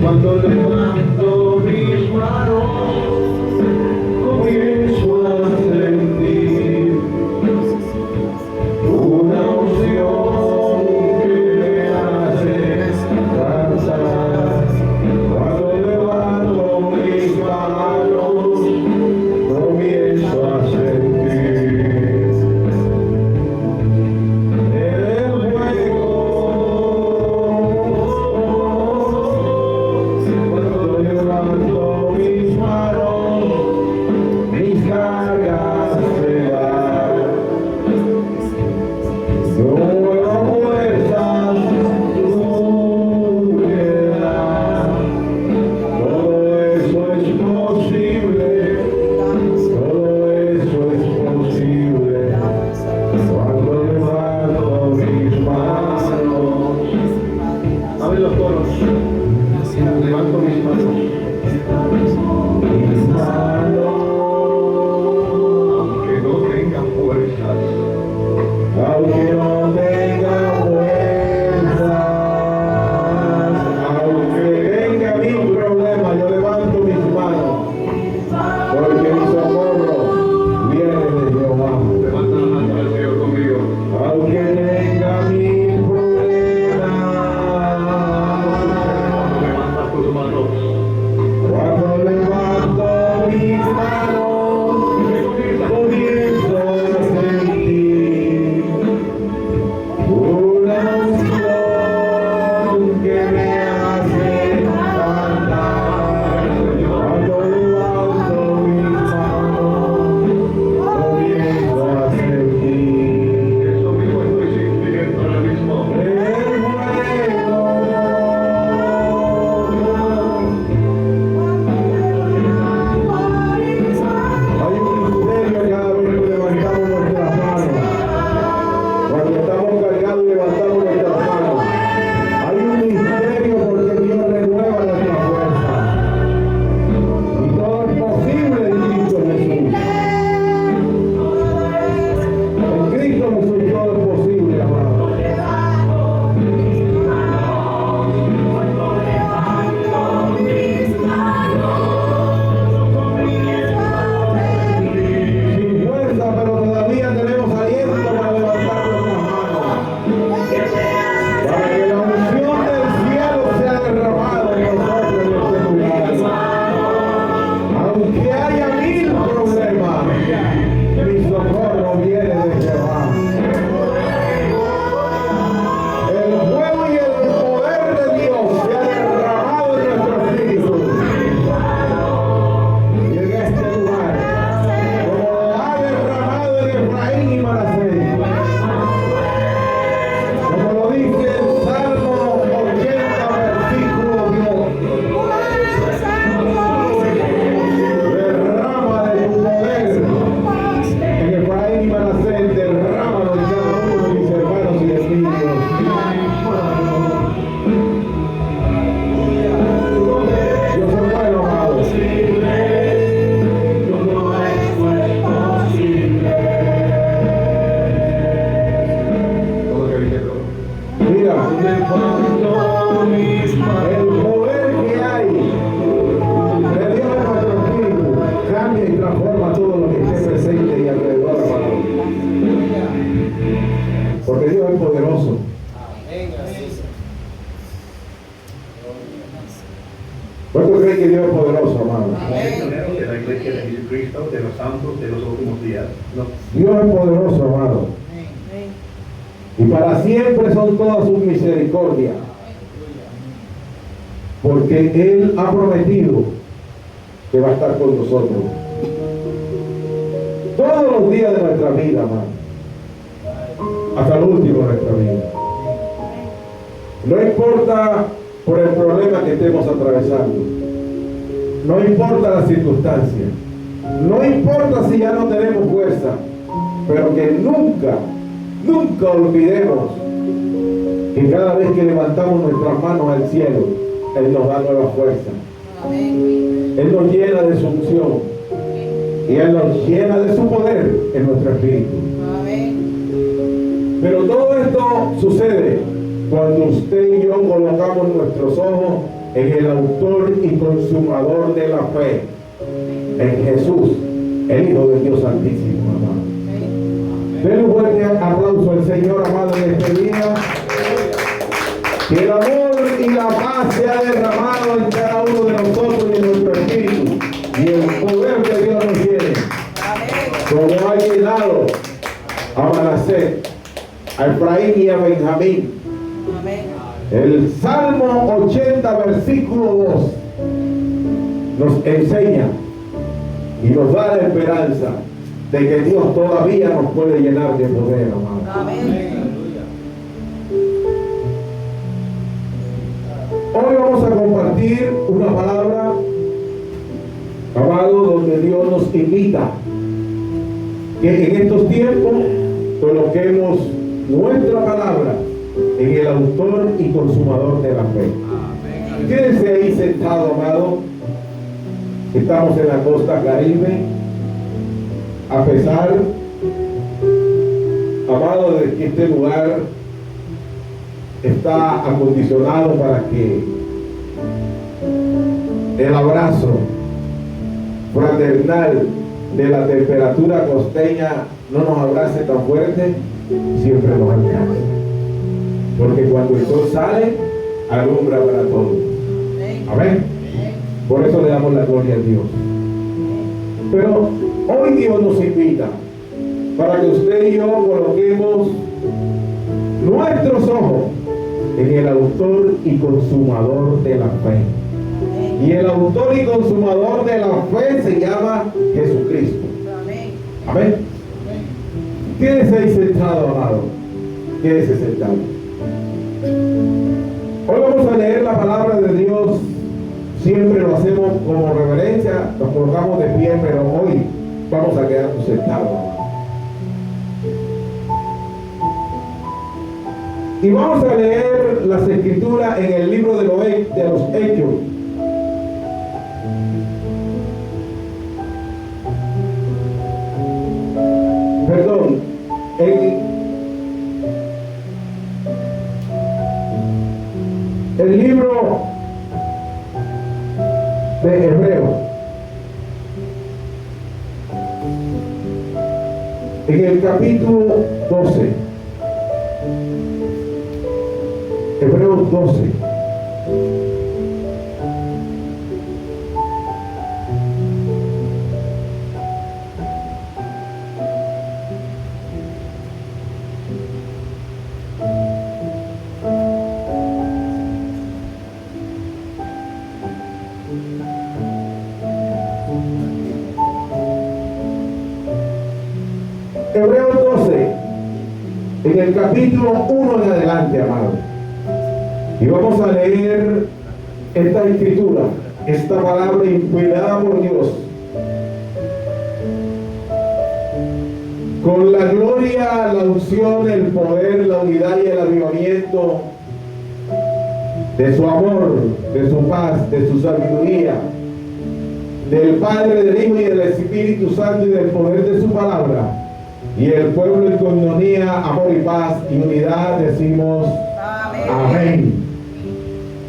Cuando levanto mis manos, comienzo a sentir una unción que me hace danzar. Cuando levanto mis manos, comienzo a sentir el fuego. Cuando levanto mis manos, mis cargas se van. Nuevas fuerzas tú me das. Todo eso es posible, todo eso es posible. Cuando levanto mis manos. Abre los coros. Levanto mis manos. Mis manos, aunque no tenga fuerzas, aunque no tenga fuerzas, aunque venga mi problema, yo levanto mis manos, porque mi socorro viene de Jehová. Levanta la mano al Señor conmigo. Aunque tenga mi problema, levanta tus manos. Cuando levanto mis manos, comienzo a sentir una unción que me hace cantar. Cuando levanto mis manos, comienzo a sentir eso mismo estoy sintiendo ahora mismo. Hay un misterio cada vez que levantamos nuestras manos. Cuando estamos cargados y levantamos nuestras manos, hay un misterio porque Dios renueva nuestra fuerza. Y todo es posible en Cristo Jesús. En Cristo Jesús todo es posible, amado. Sin fuerza, pero todavía tenemos aliento para levantar nuestras manos. Para que la unción del cielo sea derramada en nosotros en este lugar. Aunque haya mil problemas, mi socorro viene de Jehová. El fuego y el poder de Dios se ha derramado en nuestro espíritu. Y en este lugar, como lo ha derramado en Efraín y Manasés, como lo dice el Salmo 80, versículo 2, derrama de tu poder en Efraín y Manasés, derrámalo en cada uno de mis hermanos y amigos. Dios es bueno, amados. Mira, el poder que hay de Dios en nuestro espíritu cambia y transforma todo lo que esté presente y alrededor, amado. Porque Dios es poderoso. ¿Cuánto creen que Dios es poderoso, amado? De la iglesia de Jesucristo, de los santos de los últimos días. Dios es poderoso, amado. Y para siempre son todas sus misericordias. Porque Él ha prometido que va a estar con nosotros todos los días de nuestra vida, amado. Hasta el último de nuestra vida. No importa por el problema que estemos atravesando. No importa la circunstancia. No importa si ya no tenemos fuerza. Pero que nunca olvidemos que cada vez que levantamos nuestras manos al cielo, Él nos da nueva fuerza. Él nos llena de su unción y Él nos llena de su poder en nuestro espíritu. Pero todo esto sucede cuando usted y yo colocamos nuestros ojos en el autor y consumador de la fe, en Jesús, el Hijo del Dios Santísimo, amado. Denle un fuerte aplauso al Señor, amado, en este día. Que el amor y la paz sea derramado en cada uno de nosotros y en nuestro espíritu. Y el poder que Dios nos tiene, como ha llenado a Manasés, a Efraín y a Benjamín. El Salmo 80, versículo 2, nos enseña y nos da la esperanza de que Dios todavía nos puede llenar de poder, amado. Hoy vamos a compartir una palabra, amado, donde Dios nos invita que en estos tiempos coloquemos nuestra palabra en el autor y consumador de la fe. Quédese ahí sentado, amado. Estamos en la costa Caribe. A pesar, amado, de que este lugar está acondicionado para que el abrazo fraternal de la temperatura costeña no nos abrace tan fuerte, siempre nos alcanza. Porque cuando el sol sale, alumbra para todos. Amén. Por eso le damos la gloria a Dios. Pero hoy Dios nos invita para que usted y yo coloquemos nuestros ojos en el autor y consumador de la fe. Y el autor y consumador de la fe se llama Jesucristo. Amén. Quédese ahí sentado, amado. Quédese sentado. Hoy vamos a leer la palabra de Dios. Siempre lo hacemos como reverencia, nos colocamos de pie, pero hoy vamos a quedarnos sentados. Y vamos a leer las escrituras en el libro de los Hechos. Perdón, el libro de Hebreos, en el capítulo 12, Hebreos 12. Hebreos 12, en el capítulo 1 en adelante, amado. Y vamos a leer esta escritura, esta palabra inspirada por Dios, con la gloria, la unción, el poder, la unidad y el avivamiento de su amor, de su paz, de su sabiduría, del Padre, del Hijo y del Espíritu Santo y del poder de su palabra. Y el pueblo en coinonía, amor y paz y unidad decimos amén. Amén.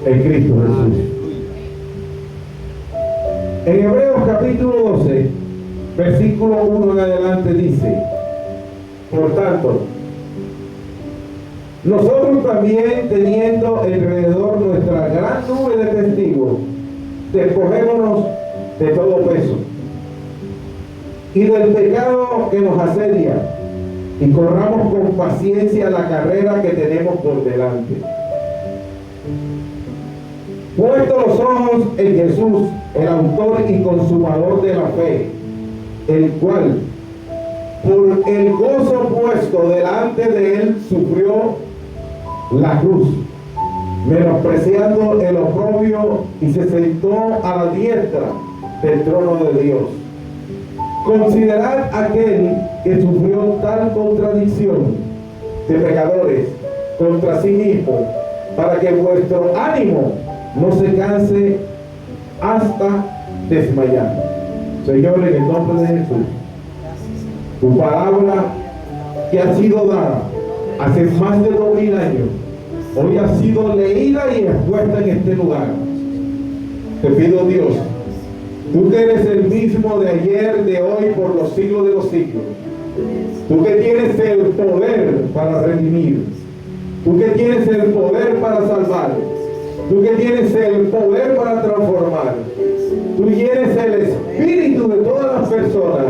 En Cristo Jesús. En Hebreos capítulo 12, versículo 1 en adelante dice: por tanto, nosotros también, teniendo alrededor nuestra gran nube de testigos, despojémonos de todo peso y del pecado que nos asedia, y corramos con paciencia la carrera que tenemos por delante. Puestos los ojos en Jesús, el autor y consumador de la fe, el cual, por el gozo puesto delante de él, sufrió la cruz, menospreciando el oprobio, y se sentó a la diestra del trono de Dios. Considerad aquel que sufrió tal contradicción de pecadores contra sí mismo, para que vuestro ánimo no se canse hasta desmayar. Señor, en el nombre de Jesús, tu palabra que ha sido dada hace más de 2000 años, hoy ha sido leída y expuesta en este lugar. te pido, Dios, tú que eres el mismo de ayer, de hoy, por los siglos de los siglos. Tú que tienes el poder para redimir. Tú que tienes el poder para salvar. Tú que tienes el poder para transformar. Tú tienes el espíritu de todas las personas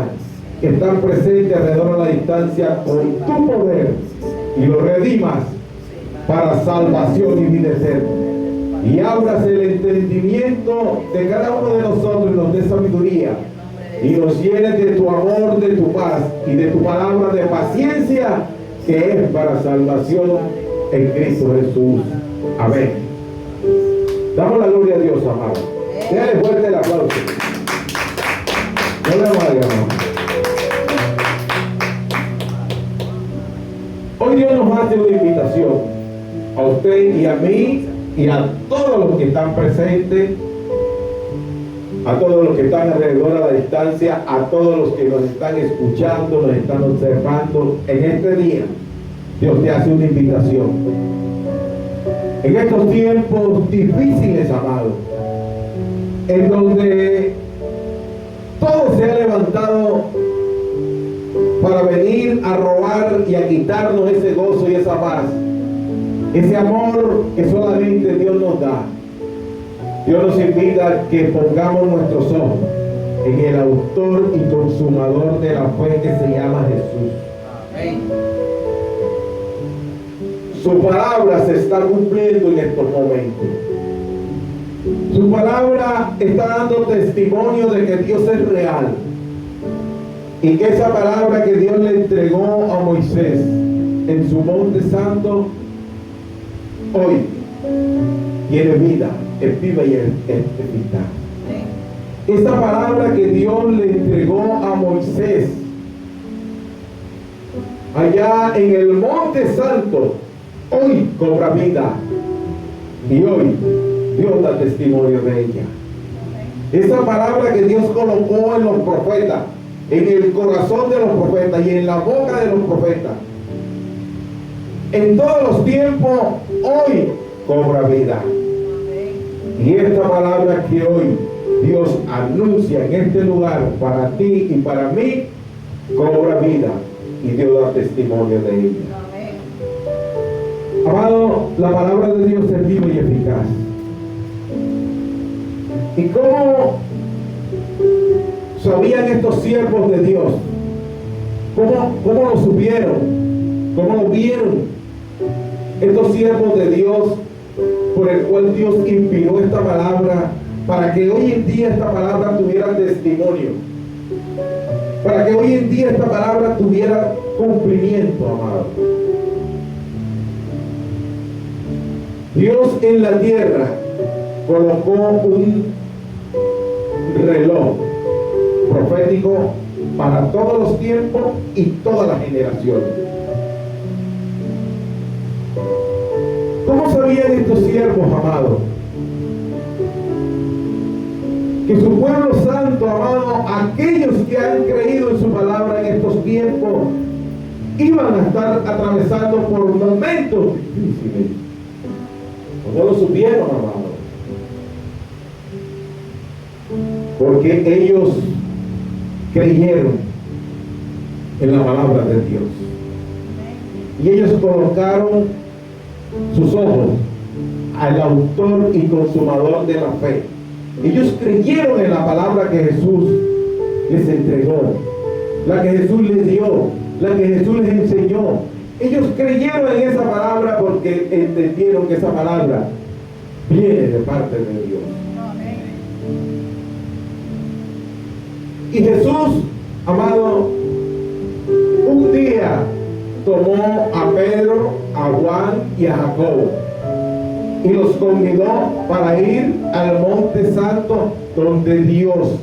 que están presentes alrededor a la distancia con tu poder y lo redimas para salvación y vida eterna. Y abras el entendimiento de cada uno de nosotros y nos dé sabiduría y nos llenes de tu amor, de tu paz y de tu palabra de paciencia, que es para salvación en Cristo Jesús. Amén. Damos la gloria a Dios, amado. Déjale fuerte el aplauso. No le vaya, amado. Hoy Dios nos hace una invitación a usted y a mí y a todos los que están presentes, a todos los que están alrededor a la distancia, a todos los que nos están escuchando, nos están observando en este día. Dios te hace una invitación. En estos tiempos difíciles, amados, en donde todo se ha levantado para venir a robar y a quitarnos ese gozo y esa paz, ese amor que solamente Dios nos da. Dios nos invita a que pongamos nuestros ojos en el autor y consumador de la fe, que se llama Jesús. Amén. Su palabra se está cumpliendo en estos momentos. Su palabra está dando testimonio de que Dios es real y que esa palabra que Dios le entregó a Moisés en su monte santo hoy tiene vida, es viva y es eficaz. Esa palabra que Dios le entregó a Moisés allá en el monte santo hoy cobra vida y hoy Dios da testimonio de ella. Esa palabra que Dios colocó en los profetas, en el corazón de los profetas y en la boca de los profetas, en todos los tiempos, hoy cobra vida. Y esta palabra que hoy Dios anuncia en este lugar para ti y para mí, cobra vida y Dios da testimonio de ella. Amado, la palabra de Dios es viva y eficaz. ¿Y cómo sabían estos siervos de Dios? ¿Cómo lo supieron? ¿Cómo lo vieron? Estos siervos de Dios, por el cual Dios inspiró esta palabra, para que hoy en día esta palabra tuviera testimonio, para que hoy en día esta palabra tuviera cumplimiento, amado. Dios en la tierra colocó un reloj profético para todos los tiempos y todas las generaciones. ¿Cómo sabían estos siervos, amados, que su pueblo santo, amado, aquellos que han creído en su palabra en estos tiempos, iban a estar atravesando por momentos difíciles? No lo supieron, amado, porque ellos creyeron en la palabra de Dios y ellos colocaron sus ojos al autor y consumador de la fe. Ellos creyeron en la palabra que Jesús les entregó, la que Jesús les dio, la que Jesús les enseñó. Ellos creyeron en esa palabra porque entendieron que esa palabra viene de parte de Dios. Y Jesús, amado, un día tomó a Pedro, a Juan y a Jacobo y los convidó para ir al monte santo, donde Dios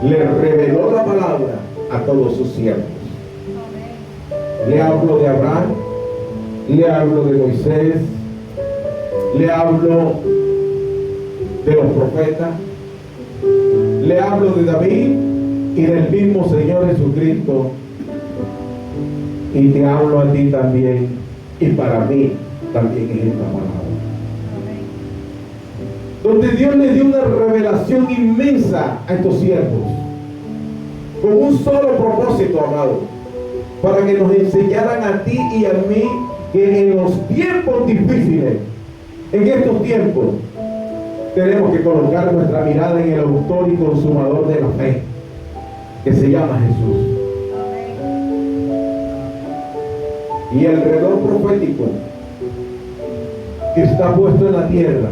le reveló la palabra a todos sus siervos. Le hablo de Abraham, le hablo de Moisés, le hablo de los profetas, le hablo de David y del mismo Señor Jesucristo, y te hablo a ti también, y para mí también es esta palabra. donde Dios le dio una revelación inmensa a estos siervos, con un solo propósito, amado, para que nos enseñaran a ti y a mí que en los tiempos difíciles, en estos tiempos, tenemos que colocar nuestra mirada en el autor y consumador de la fe, que se llama Jesús. Y el reloj profético que está puesto en la tierra,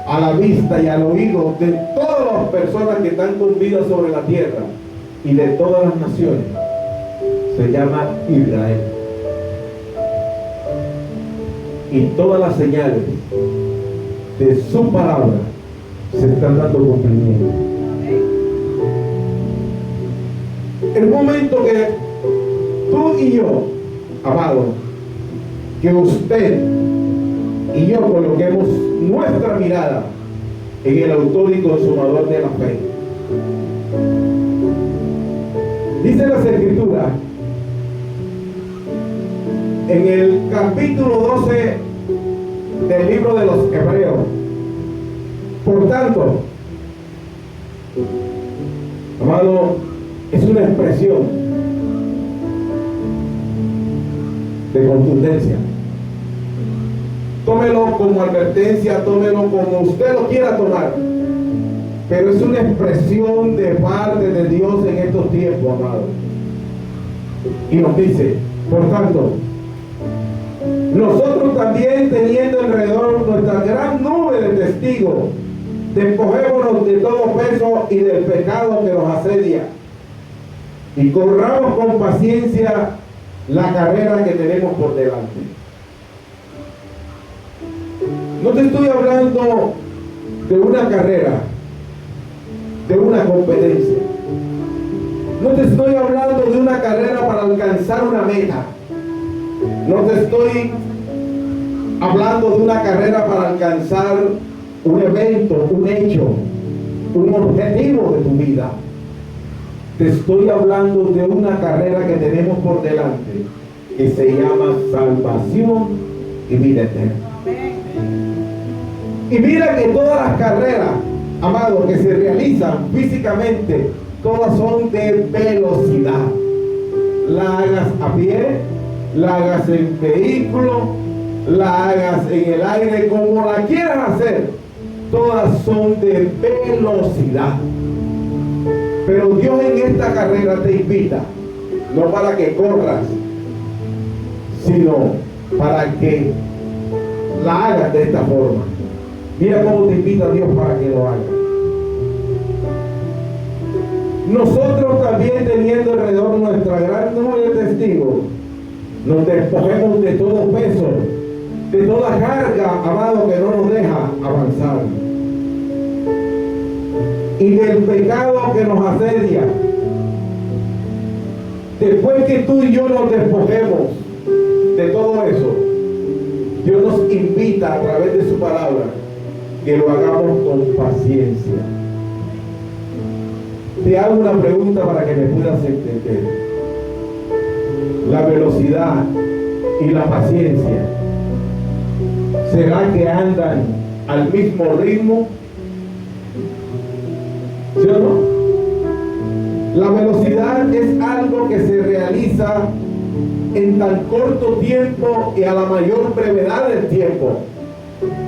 a la vista y al oído de todas las personas que están con vida sobre la tierra y de todas las naciones, se llama Israel. Y todas las señales de su palabra se están dando cumplimiento. El momento que tú y yo, amado, que usted y yo coloquemos nuestra mirada en el autor y consumador de la fe. Dice las Escrituras en el capítulo 12 del libro de los Hebreos: por tanto, amado, es una expresión de contundencia. Tómelo como advertencia, tómelo como usted lo quiera tomar, pero es una expresión de parte de Dios en estos tiempos, amado. Y nos dice: por tanto, nosotros también, teniendo alrededor nuestra gran nube de testigos, despojémonos de todo peso y del pecado que nos asedia, y corramos con paciencia la carrera que tenemos por delante. No te estoy hablando de una carrera, de una competencia. No te estoy hablando de una carrera para alcanzar una meta. No te estoy hablando de una carrera para alcanzar un evento, un hecho, un objetivo de tu vida. Te estoy hablando de una carrera que tenemos por delante, que se llama salvación y vida eterna. Y mira que todas las carreras, amado, que se realizan físicamente, todas son de velocidad. La hagas a pie, la hagas en vehículo, la hagas en el aire, como la quieras hacer, todas son de velocidad. Pero Dios en esta carrera te invita, no para que corras, sino para que la hagas de esta forma. Mira cómo te invita Dios para que lo hagas. Nosotros también, teniendo alrededor nuestra gran nube de testigos, nos despojemos de todo peso, de toda carga, amado, que no nos deja avanzar, y del pecado que nos asedia. Después que tú y yo nos despojemos de todo eso, Dios nos invita a través de su palabra que lo hagamos con paciencia. Te hago una pregunta para que me puedas entender. La velocidad y la paciencia, ¿será que andan al mismo ritmo? ¿Sí o no? La velocidad es algo que se realiza en tan corto tiempo y a la mayor brevedad del tiempo.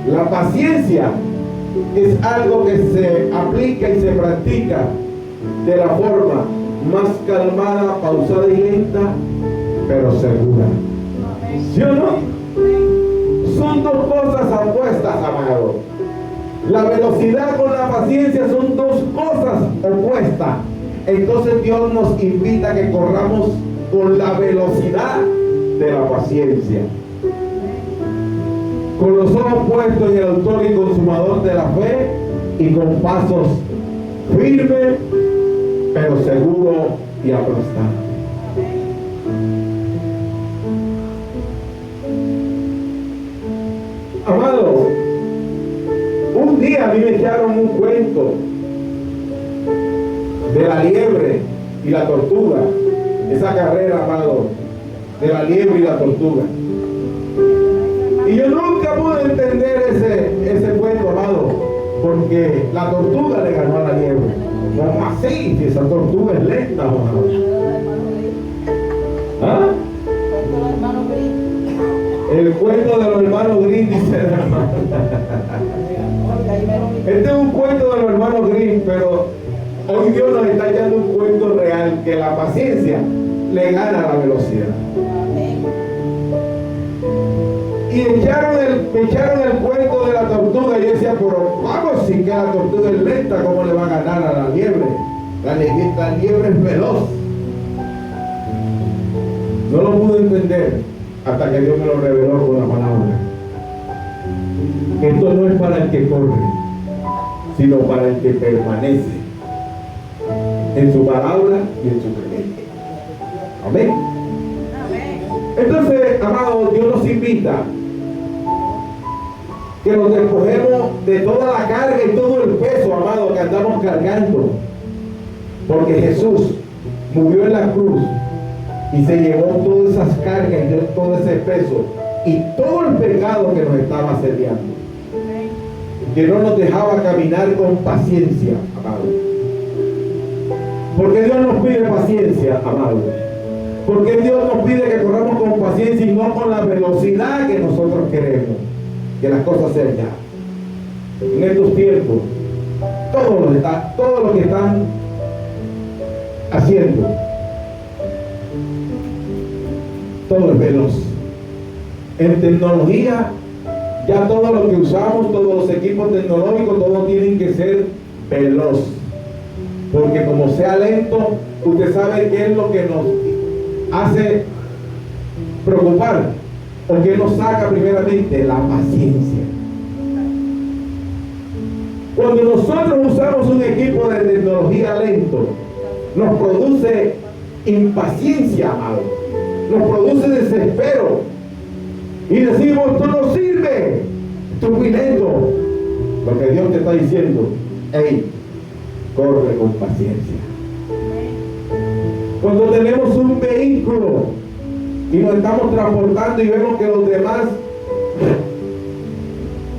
La paciencia es algo que se aplica y se practica de la forma más calmada, pausada y lenta, pero segura. ¿Sí o no? Son dos cosas opuestas, amado. La velocidad con la paciencia son dos cosas opuestas. Entonces Dios nos invita a que corramos con la velocidad de la paciencia, con los ojos puestos en el autor y consumador de la fe, y con pasos firmes pero seguros y aplastados. Amado, un día a mí me echaron un cuento de la liebre y la tortuga, esa carrera, amado, de la liebre y la tortuga. Y yo nunca pude entender ese cuento, amado, cuenta, amado. ¿Ah? El cuento de los hermanos Grimm, dice el hermano. Este es un cuento de los hermanos Grimm, pero hoy Dios nos está echando un cuento real, que la paciencia le gana a la velocidad. Y me echaron el cuento de la tortuga, y yo decía, pero vamos, si que la tortuga es lenta, ¿cómo le va a ganar a la liebre? La liebre es veloz. No lo pude entender hasta que Dios me lo reveló con la palabra. Esto no es para el que corre, sino para el que permanece en su palabra y en su creencia. Amén. Entonces, amado, Dios nos invita que nos despojemos de toda la carga y todo el peso, amado, que andamos cargando, porque Jesús murió en la cruz y se llevó todas esas cargas y todo ese peso y todo el pecado que nos estaba asediando, que no nos dejaba caminar con paciencia, amado. Porque Dios nos pide paciencia, amado. Porque Dios nos pide que corramos con paciencia y no con la velocidad que nosotros queremos que las cosas sean ya. En estos tiempos, todo lo que están haciendo, todo es veloz. En tecnología, ya todo lo que usamos, todos los equipos tecnológicos, todos tienen que ser veloz. Porque como sea lento, usted sabe qué es lo que nos hace preocupar, o qué nos saca primeramente, la paciencia. Cuando nosotros usamos un equipo de tecnología lento, nos produce impaciencia, amado. Nos produce desespero. Y decimos, tú no sirves, tú muy lento. Lo que Dios te está diciendo, hey, corre con paciencia. Cuando tenemos un vehículo y nos estamos transportando y vemos que los demás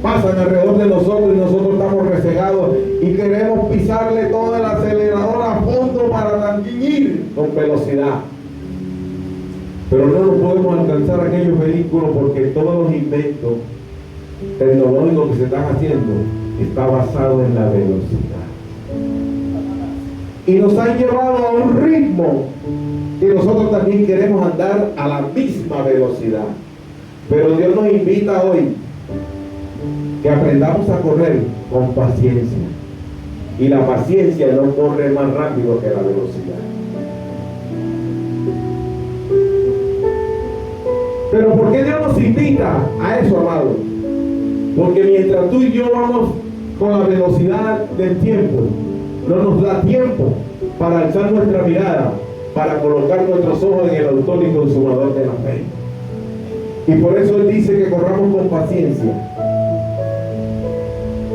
pasan alrededor de nosotros y nosotros estamos resegados y queremos pisarle todo el acelerador a fondo para también ir con velocidad, pero no nos podemos alcanzar aquellos vehículos porque todos los inventos tecnológicos que se están haciendo está basado en la velocidad y nos han llevado a un ritmo que nosotros también queremos andar a la misma velocidad. Pero Dios nos invita hoy que aprendamos a correr con paciencia. Y la paciencia no corre más rápido que la velocidad. Pero ¿por qué Dios nos invita a eso, amado? Porque mientras tú y yo vamos con la velocidad del tiempo, no nos da tiempo para alzar nuestra mirada, para colocar nuestros ojos en el autor y consumador de la fe. Y por eso Él dice que corramos con paciencia.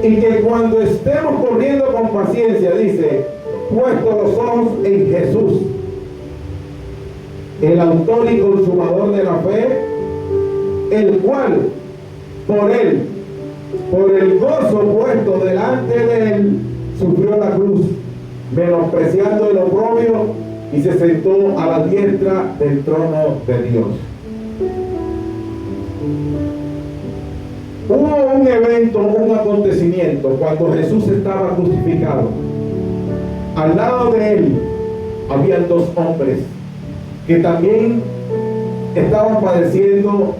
Y que cuando estemos corriendo con paciencia, dice, puesto los ojos en Jesús, el autor y consumador de la fe, el cual, por el gozo puesto delante de Él, sufrió la cruz, menospreciando el oprobio, y se sentó a la diestra del trono de Dios. Hubo un evento, un acontecimiento, cuando Jesús estaba crucificado. Al lado de Él habían dos hombres que también estaban padeciendo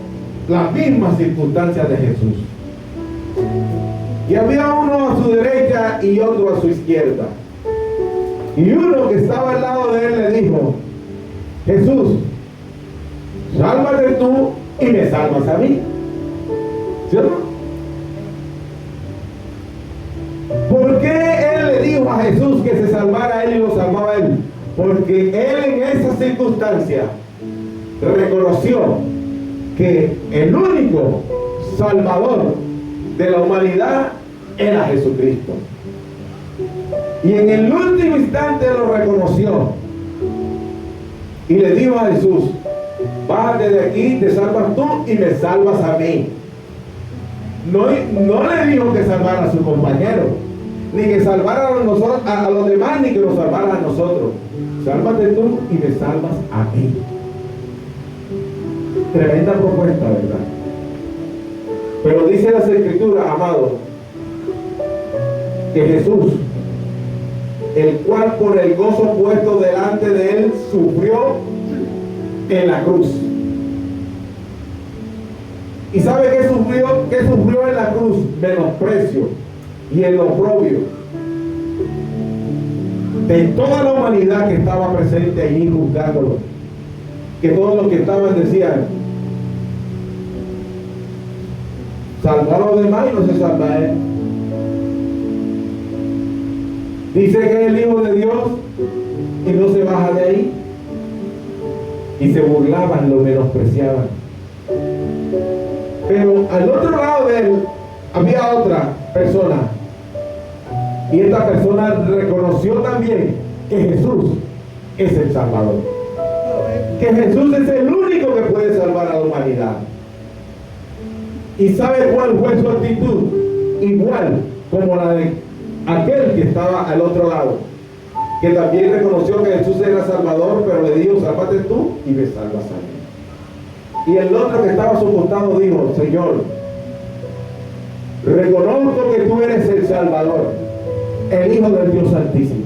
las mismas circunstancias de Jesús. Y había uno a su derecha y otro a su izquierda. Y uno que estaba al lado de él le dijo, Jesús, sálvate tú y me salvas a mí. ¿Cierto? ¿Por qué él le dijo a Jesús que se salvara a él y lo salvaba a él? Porque él en esa circunstancia reconoció que el único salvador de la humanidad era Jesucristo. Y en el último instante lo reconoció y le dijo a Jesús, bájate de aquí, te salvas tú y me salvas a mí. No le dijo que salvara a su compañero, ni que salvara a los demás, ni que nos salvara a nosotros. Sálvate tú y me salvas a mí. Tremenda propuesta, ¿verdad? Pero dice las Escrituras, amado, que Jesús, el cual por el gozo puesto delante de él, sufrió en la cruz. ¿Y sabe qué sufrió? ¿Qué sufrió en la cruz? Menosprecio y el oprobio de toda la humanidad que estaba presente allí juzgándolo. Que todos los que estaban decían: salvó a los demás y no se salva a él. Dice que es el Hijo de Dios y no se baja de ahí. Y se burlaban, lo menospreciaban. Pero al otro lado de él había otra persona. Y esta persona reconoció también que Jesús es el Salvador. Que Jesús es el único que puede salvar a la humanidad. ¿Y sabe cuál fue su actitud? Igual como la de aquel que estaba al otro lado, que también reconoció que Jesús era Salvador, pero le dijo: sálvate tú y me salvas a mí. Y el otro que estaba a su costado dijo: Señor, reconozco que tú eres el Salvador, el Hijo del Dios Altísimo,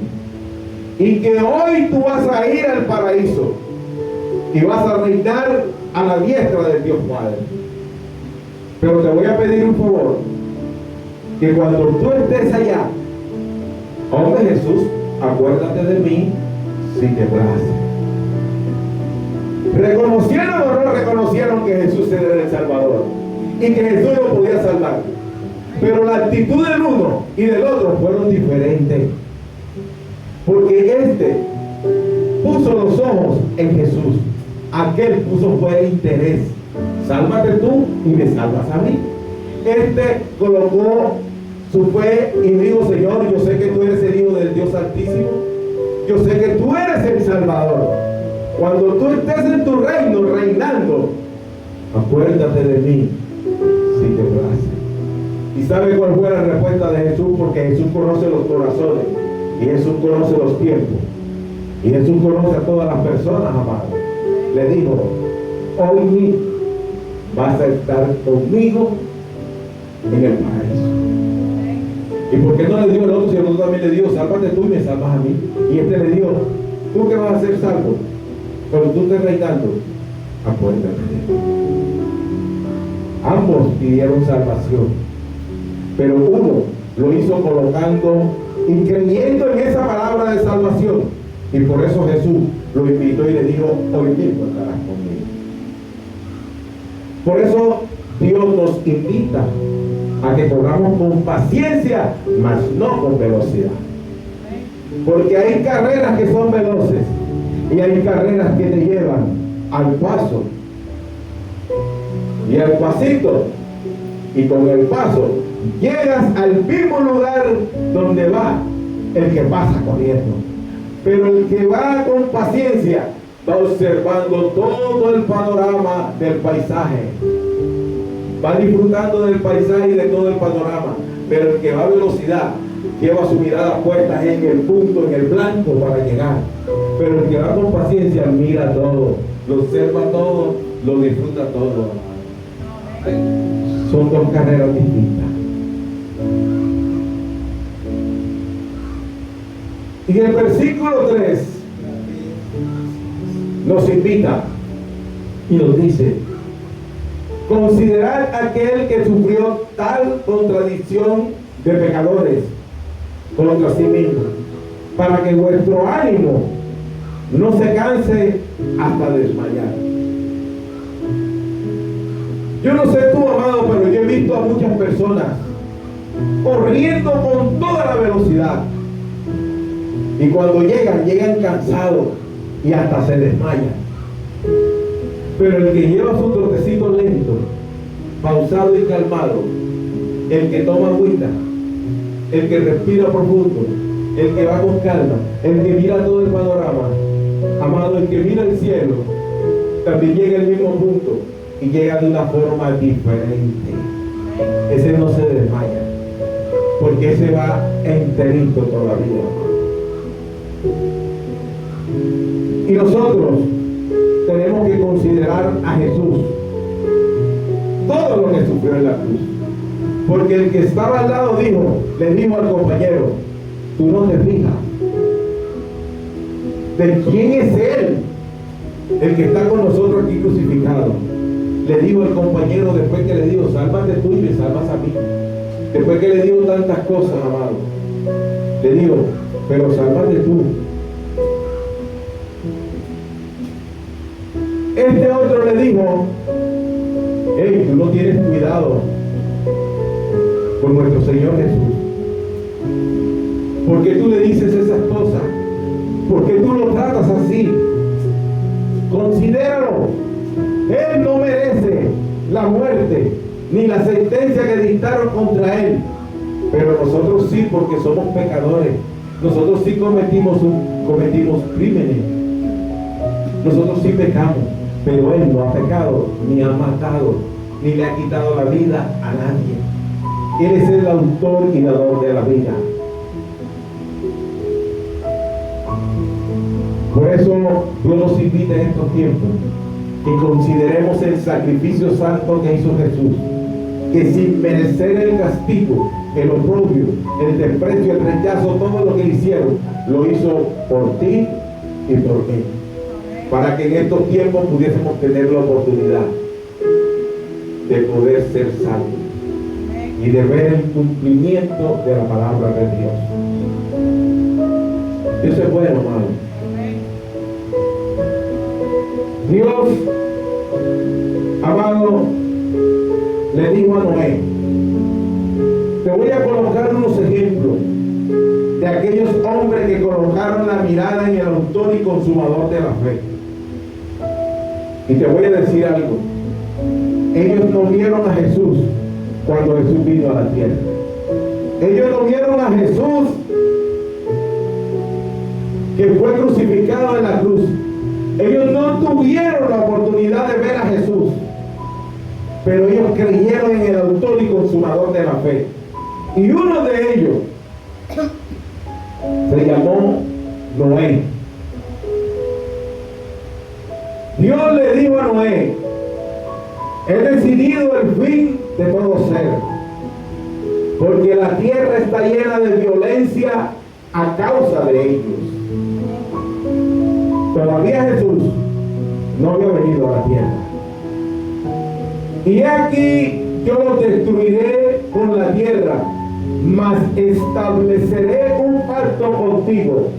y que hoy tú vas a ir al paraíso y vas a reinar a la diestra del Dios Padre. Pero te voy a pedir un favor, que cuando tú estés allá, hombre Jesús, acuérdate de mí si te place. ¿Reconocieron o no reconocieron que Jesús era el Salvador y que Jesús lo podía salvar? Pero la actitud del uno y del otro fueron diferentes, porque este puso los ojos en Jesús, aquel puso fue el interés: sálvate tú y me salvas a mí. Este colocó su fe y dijo: Señor, yo sé que tú eres el Hijo del Dios Altísimo, yo sé que tú eres el Salvador. Cuando tú estés en tu reino reinando, acuérdate de mí si te place. ¿Y sabe cuál fue la respuesta de Jesús? Porque Jesús conoce los corazones y Jesús conoce los tiempos y Jesús conoce a todas las personas, amados. Le dijo: hoy vas a estar conmigo en el paraíso. ¿Y por qué no le dio el otro si el otro también le dio: sálvate tú y me salvas a mí? Y este le dio: tú que vas a ser salvo cuando tú estés reinando, acuérdate de mí. Ambos pidieron salvación, pero uno lo hizo colocando y creyendo en esa palabra de salvación, y por eso Jesús lo invitó y le dijo: hoy mismo estarás conmigo. Por eso Dios nos invita a que corramos con paciencia, mas no con velocidad. Porque hay carreras que son veloces y hay carreras que te llevan al paso y al pasito, y con el paso llegas al mismo lugar donde va el que pasa corriendo. Pero el que va con paciencia va observando todo el panorama del paisaje, va disfrutando del paisaje y de todo el panorama. Pero el que va a velocidad lleva su mirada puesta en el punto, en el blanco para llegar. Pero el que va con paciencia mira todo, lo observa todo, lo disfruta todo. Son dos carreras distintas. Y el versículo 3 nos invita y nos dice: considerad aquel que sufrió tal contradicción de pecadores contra sí mismo, para que vuestro ánimo no se canse hasta desmayar. Yo no sé tú, amado, pero yo he visto a muchas personas corriendo con toda la velocidad, y cuando llegan cansados y hasta se desmayan. Pero el que lleva su trotecito lento, pausado y calmado, el que toma agüita, el que respira profundo, el que va con calma, el que mira todo el panorama, amado, el que mira el cielo, también llega al mismo punto y llega de una forma diferente. Ese no se desmaya, porque ese va enterito todavía. Y nosotros tenemos que considerar a Jesús, todo lo que sufrió en la cruz. Porque el que estaba al lado le dijo al compañero, tú no te fijas de quién es Él, el que está con nosotros aquí crucificado. Le dijo el compañero, después que le dijo, sálvate tú y me salvas a mí. Después que le dijo tantas cosas, amado, le dijo, pero sálvate tú. Este otro le dijo, hey, tú no tienes cuidado con nuestro Señor Jesús. ¿Por qué tú le dices esas cosas? ¿Por qué tú lo tratas así? Considéralo. Él no merece la muerte ni la sentencia que dictaron contra él. Pero nosotros sí, porque somos pecadores. Nosotros sí cometimos crímenes. Nosotros sí pecamos. Pero él no ha pecado, ni ha matado, ni le ha quitado la vida a nadie. Él es el autor y dador de la vida. Por eso Dios nos invita en estos tiempos que consideremos el sacrificio santo que hizo Jesús, que sin merecer el castigo, el oprobio, el desprecio, el rechazo, todo lo que hicieron, lo hizo por ti y por mí, para que en estos tiempos pudiésemos tener la oportunidad de poder ser salvos y de ver el cumplimiento de la palabra de Dios. Eso es bueno, hermano. Dios, amado, le dijo a Noé, te voy a colocar unos ejemplos de aquellos hombres que colocaron la mirada en el autor y consumador de la fe. Y te voy a decir algo, ellos no vieron a Jesús cuando Jesús vino a la tierra. Ellos no vieron a Jesús que fue crucificado en la cruz. Ellos no tuvieron la oportunidad de ver a Jesús, pero ellos creyeron en el autor y consumador de la fe. Y uno de ellos se llamó Noé. Dios le dijo a Noé, he decidido el fin de todo ser, porque la tierra está llena de violencia a causa de ellos. Todavía Jesús no había venido a la tierra. Y aquí yo los destruiré con la tierra, mas estableceré un pacto contigo.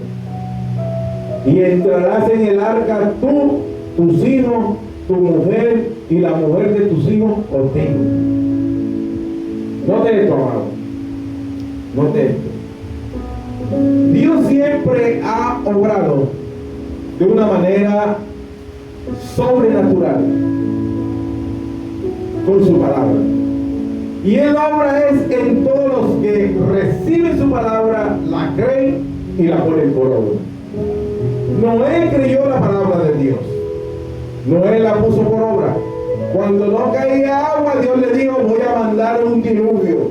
Y entrarás en el arca tú, tus hijos, tu mujer y la mujer de tus hijos contigo. Note esto, amado. Note esto. Dios siempre ha obrado de una manera sobrenatural con su palabra. Y Él obra es en todos los que reciben su palabra, la creen y la ponen por obra. Noé creyó la palabra de Dios. Noé la puso por obra. Cuando no caía agua, Dios le dijo, voy a mandar un diluvio.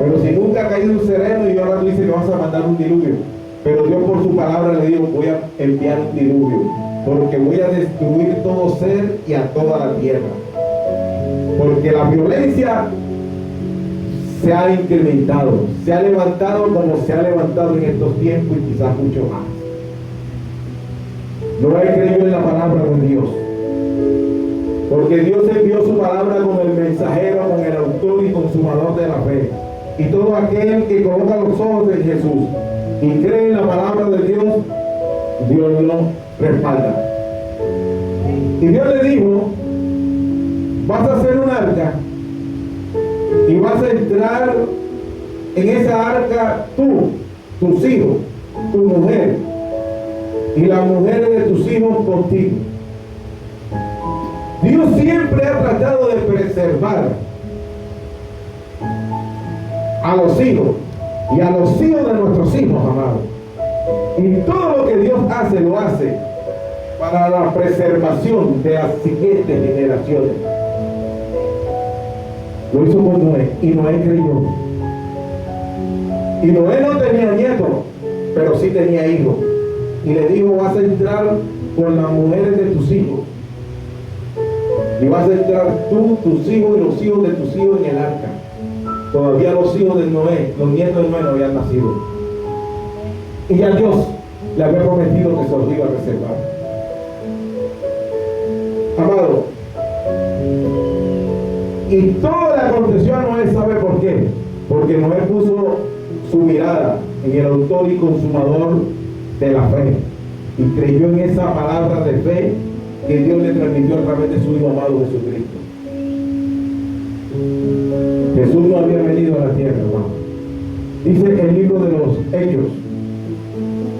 Pero si nunca ha caído un sereno y ahora tú dices que vas a mandar un diluvio. Pero Dios por su palabra le dijo, voy a enviar un diluvio, porque voy a destruir todo ser y a toda la tierra. Porque la violencia se ha incrementado, se ha levantado como se ha levantado en estos tiempos y quizás mucho más. Noé creyó en la palabra de Dios, porque Dios envió su palabra con el mensajero, con el autor y consumador de la fe. Y todo aquel que coloca los ojos en Jesús y cree en la palabra de Dios, Dios lo respalda. Y Dios le dijo, vas a hacer un arca y vas a entrar en esa arca tú, tus hijos, tu mujer y las mujeres de tus hijos contigo. Dios siempre ha tratado de preservar a los hijos y a los hijos de nuestros hijos, amados. Y todo lo que Dios hace, lo hace para la preservación de las siguientes generaciones. Lo hizo con Noé, y Noé creyó. Y Noé no tenía nietos, pero sí tenía hijos. y le dijo: vas a entrar con las mujeres de tus hijos, y vas a entrar tú, tus hijos y los hijos de tus hijos en el arca. Todavía los hijos de Noé, los nietos de Noé no habían nacido, y ya Dios le había prometido que se los iba a reservar. Amado, y todo le aconteció a Noé, ¿sabe por qué? Porque Noé puso su mirada en el autor y consumador de la fe, y creyó en esa palabra de fe que Dios le transmitió a través de su Hijo amado Jesucristo. Jesús no había venido a la tierra, hermano. Dice el libro de los Hechos,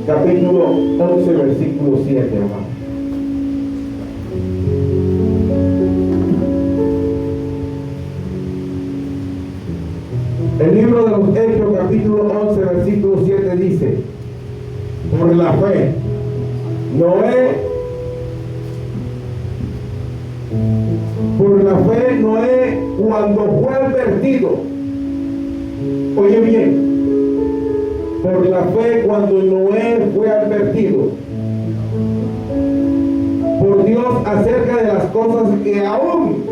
capítulo 11, versículo 7, hermano. El libro de los Hechos, capítulo 11, versículo 7 dice: por la fe, Noé, cuando fue advertido, oye bien, por la fe, cuando Noé fue advertido por Dios acerca de las cosas que aún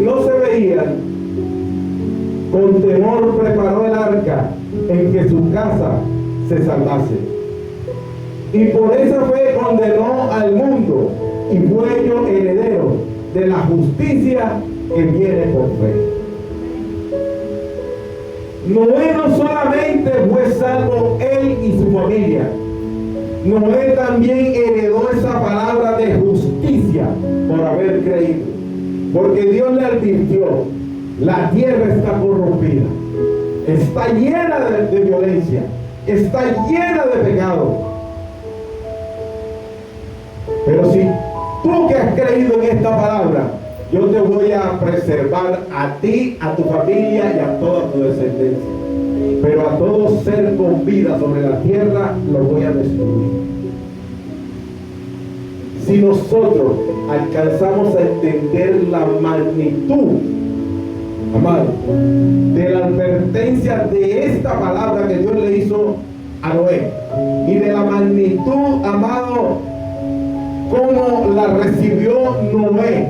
no se veían, con temor preparó el arca en que su casa se salvase. Y por esa fe condenó al mundo y fue hecho heredero de la justicia que viene por fe. Noé no solamente fue salvo él y su familia, Noé también heredó esa palabra de justicia por haber creído. Porque Dios le advirtió: la tierra está corrompida, está llena de violencia, está llena de pecado. Pero si tú que has creído en esta palabra, yo te voy a preservar a ti, a tu familia y a toda tu descendencia. Pero a todo ser con vida sobre la tierra lo voy a destruir. Si nosotros alcanzamos a entender la magnitud, amado, de la advertencia de esta palabra que Dios le hizo a Noé, y de la magnitud, amado, como la recibió Noé,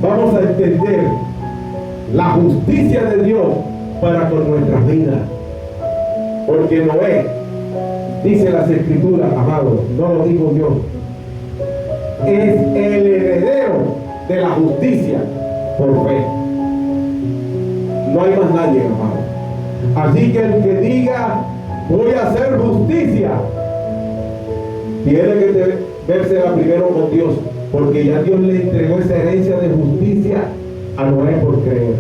vamos a entender la justicia de Dios para con nuestras vidas. Porque Noé, dice las escrituras, amado, no lo digo yo, es el heredero de la justicia por fe. No hay más nadie, hermano. Así que el que diga voy a hacer justicia, tiene que vérsela primero con Dios, porque ya Dios le entregó esa herencia de justicia a Noé por creer.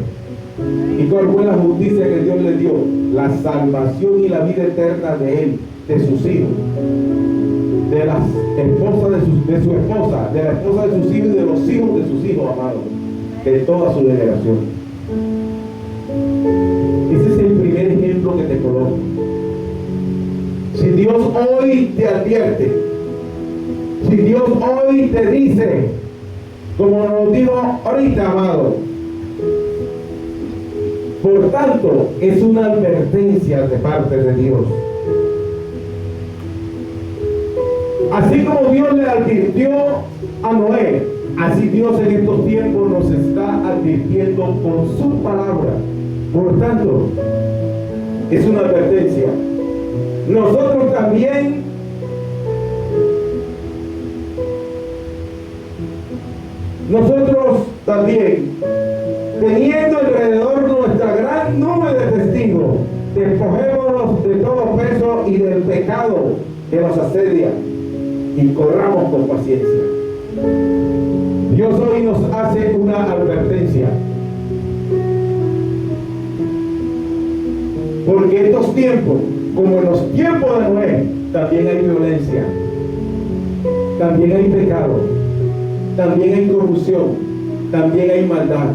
¿Y cuál fue la justicia que Dios le dio? La salvación y la vida eterna de él, de sus hijos, de las esposas de su esposa, de la esposa de sus hijos y de los hijos de sus hijos, amados, de toda su generación. Ese es el primer ejemplo que te coloco. Si Dios hoy te advierte, si Dios hoy te dice, como nos dijo ahorita, amado, por tanto, es una advertencia de parte de Dios. Así como Dios le advirtió a Noé, así Dios en estos tiempos nos está advirtiendo con su palabra. Por tanto, es una advertencia. Nosotros también teniendo alrededor nuestra gran nube de testigos, despojémonos de todo peso y del pecado que nos asedia y corramos con paciencia. Dios hoy nos hace una advertencia, porque estos tiempos, como en los tiempos de Noé, también hay violencia, también hay pecado, también hay corrupción, también hay maldad.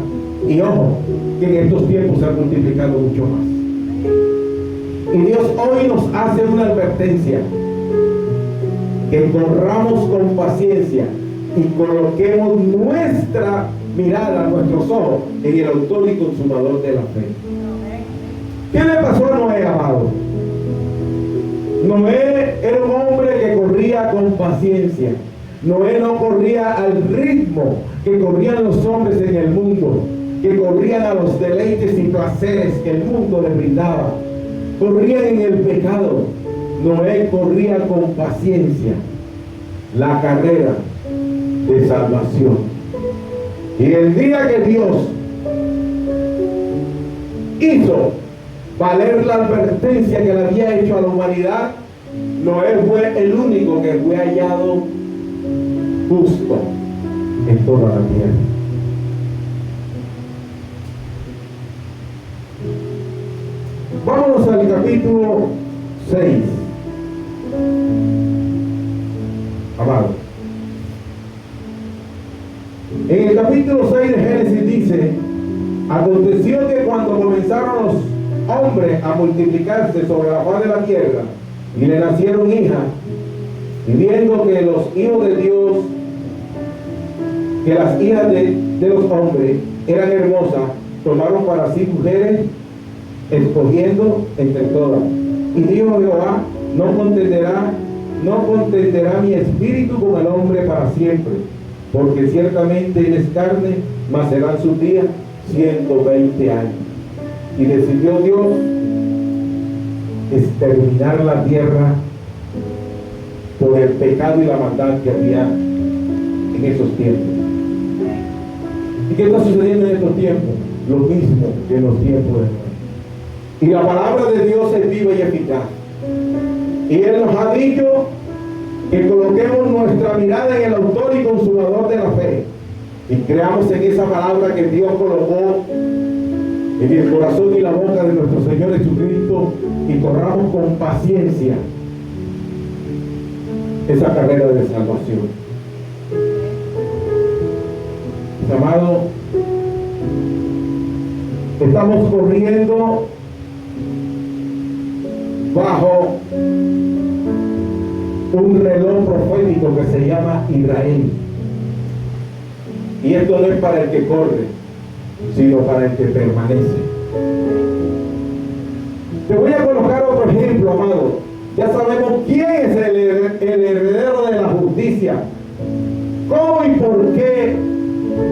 Y ojo, que en estos tiempos se ha multiplicado mucho más. Y Dios hoy nos hace una advertencia: que corramos con paciencia y coloquemos nuestra mirada, nuestros ojos en el autor y consumador de la fe. ¿Qué le pasó a Noé, amado? Noé era un paciencia. Noé no corría al ritmo que corrían los hombres en el mundo, que corrían a los deleites y placeres que el mundo les brindaba. Corrían en el pecado. Noé corría con paciencia la carrera de salvación. Y el día que Dios hizo valer la advertencia que le había hecho a la humanidad, Noé fue el único que fue hallado justo en toda la tierra. Vámonos al capítulo 6. Amado, en el capítulo 6 de Génesis dice: aconteció que cuando comenzaron los hombres a multiplicarse sobre la faz de la tierra y le nacieron hijas, y viendo que los hijos de Dios, que las hijas de los hombres eran hermosas, tomaron para sí mujeres, escogiendo entre todas. Y dijo Jehová: no contenderá mi espíritu con el hombre para siempre, porque ciertamente él es carne, mas serán sus días 120 años. Y decidió Dios exterminar la tierra por el pecado y la maldad que había en esos tiempos. ¿Y qué está sucediendo en estos tiempos? Lo mismo que en los tiempos de Noé. Y la palabra de Dios es viva y eficaz. Y Él nos ha dicho que coloquemos nuestra mirada en el autor y consumador de la fe, y creamos en esa palabra que Dios colocó en el corazón y la boca de nuestro Señor Jesucristo, y corramos con paciencia esa carrera de salvación. Mis amados, estamos corriendo bajo un reloj profético que se llama Israel. Y esto no es para el que corre, sino para el que permanece. Te voy a colocar otro ejemplo, amado. Ya sabemos quién es el heredero de la justicia. ¿Cómo y por qué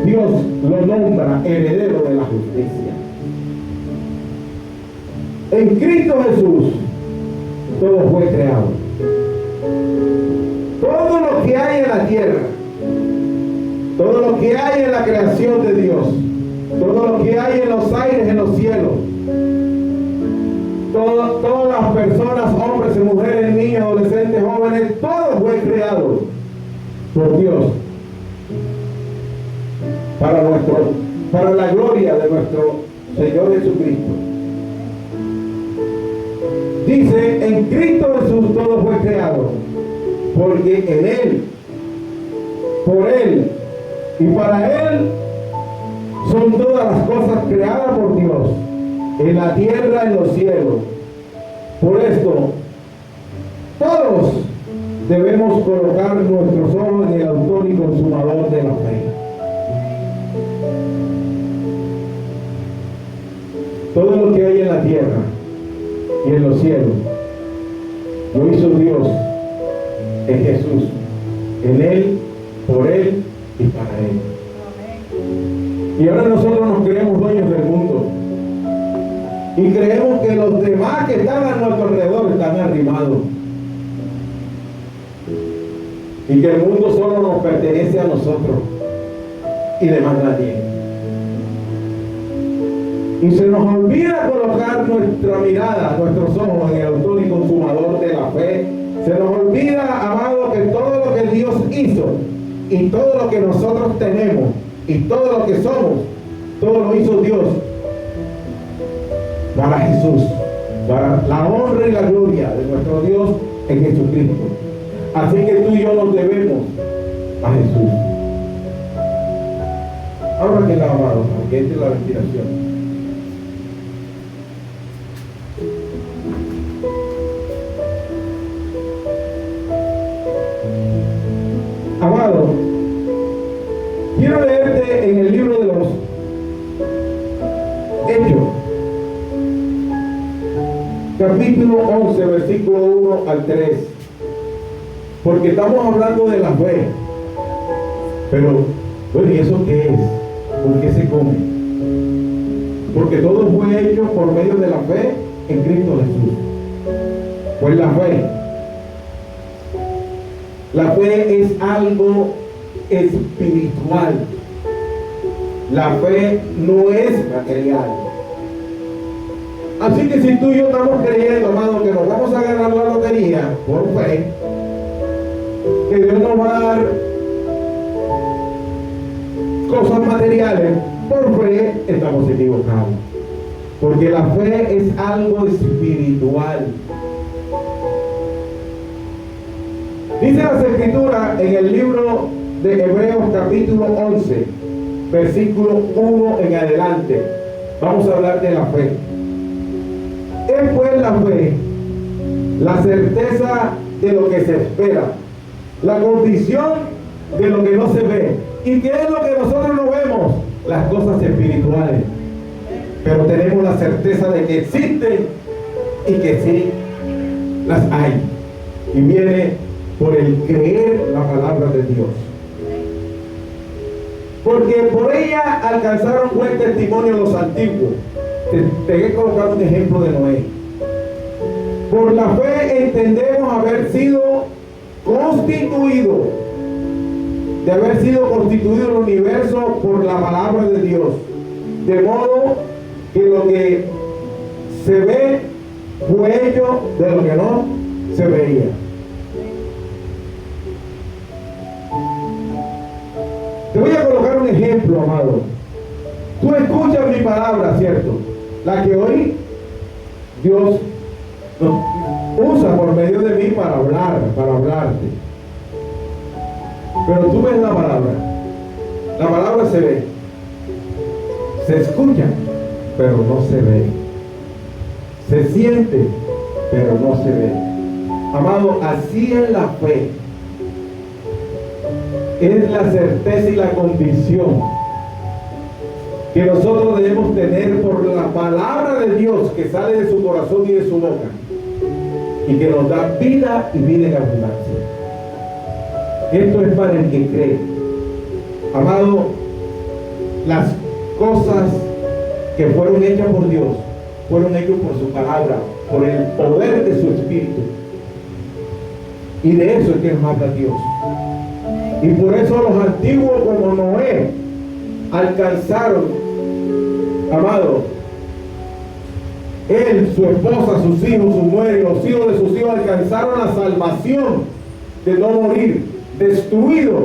Dios lo nombra heredero de la justicia? En Cristo Jesús todo fue creado. Todo lo que hay en la tierra, todo lo que hay en la creación de Dios, todo lo que hay en los aires, en los cielos, todas las personas, hombres y mujeres, niños, adolescentes, jóvenes, todo fue creado por Dios para la gloria de nuestro Señor Jesucristo. Dice: en Cristo Jesús todo fue creado, porque en Él, por Él y para Él son todas las cosas creadas por Dios, en la tierra, en los cielos. Por esto, todos debemos colocar nuestros ojos en el autor y consumador de la fe. Todo lo que hay en la tierra y en los cielos lo hizo Dios en Jesús, en Él, por Él y para Él. Y ahora nosotros nos creemos dueños del mundo y creemos que los demás que están a nuestro alrededor están arrimados, y que el mundo solo nos pertenece a nosotros y demás nadie. Y se nos olvida colocar nuestra mirada, nuestros ojos en el autor y consumador de la fe. Se nos olvida, amado, que todo lo que Dios hizo y todo lo que nosotros tenemos y todo lo que somos, todo lo hizo Dios para Jesús, para la honra y la gloria de nuestro Dios en Jesucristo. Así que tú y yo nos debemos a Jesús. Ahora que la amado, que esta es la respiración. Amado, quiero leerte en el libro de los Hechos, capítulo 11, versículo 1 al 3. Porque estamos hablando de la fe. Pero, bueno, ¿y eso qué es? ¿Por qué se come? Porque todo fue hecho por medio de la fe en Cristo Jesús. Pues la fe es algo espiritual. La fe no es material. Así que si tú y yo estamos creyendo, amado, que nos vamos a ganar la lotería por fe, que Dios nos va a dar cosas materiales por fe, estamos equivocados. Porque la fe es algo espiritual. Dice las Escrituras en el libro de Hebreos capítulo 11, versículo 1 en adelante. Vamos a hablar de la fe. Es pues la fe, la certeza de lo que se espera, la convicción de lo que no se ve. ¿Y qué es lo que nosotros no vemos? Las cosas espirituales. Pero tenemos la certeza de que existen y que sí las hay. Y viene por el creer la palabra de Dios. Porque por ella alcanzaron buen testimonio los antiguos. Te he colocado un ejemplo de Noé. Por la fe entendemos haber sido constituido, de haber sido constituido el universo por la palabra de Dios. De modo que lo que se ve fue hecho de lo que no se veía. Te voy a colocar un ejemplo, amado. Tú escuchas mi palabra, ¿cierto? La que hoy Dios usa por medio de mí para hablarte. Pero tú ves la palabra se ve, se escucha, pero no se ve, se siente, pero no se ve. Amado, así es la fe. Es la certeza y la convicción que nosotros debemos tener por la palabra de Dios que sale de su corazón y de su boca y que nos da vida y vida en abundancia. Esto es para el que cree. Amado, las cosas que fueron hechas por Dios fueron hechas por su palabra, por el poder de su espíritu, y de eso es que nos habla Dios. Y por eso los antiguos como Noé alcanzaron, amado, él, su esposa, sus hijos, su mujer y los hijos de sus hijos alcanzaron la salvación de no morir destruidos,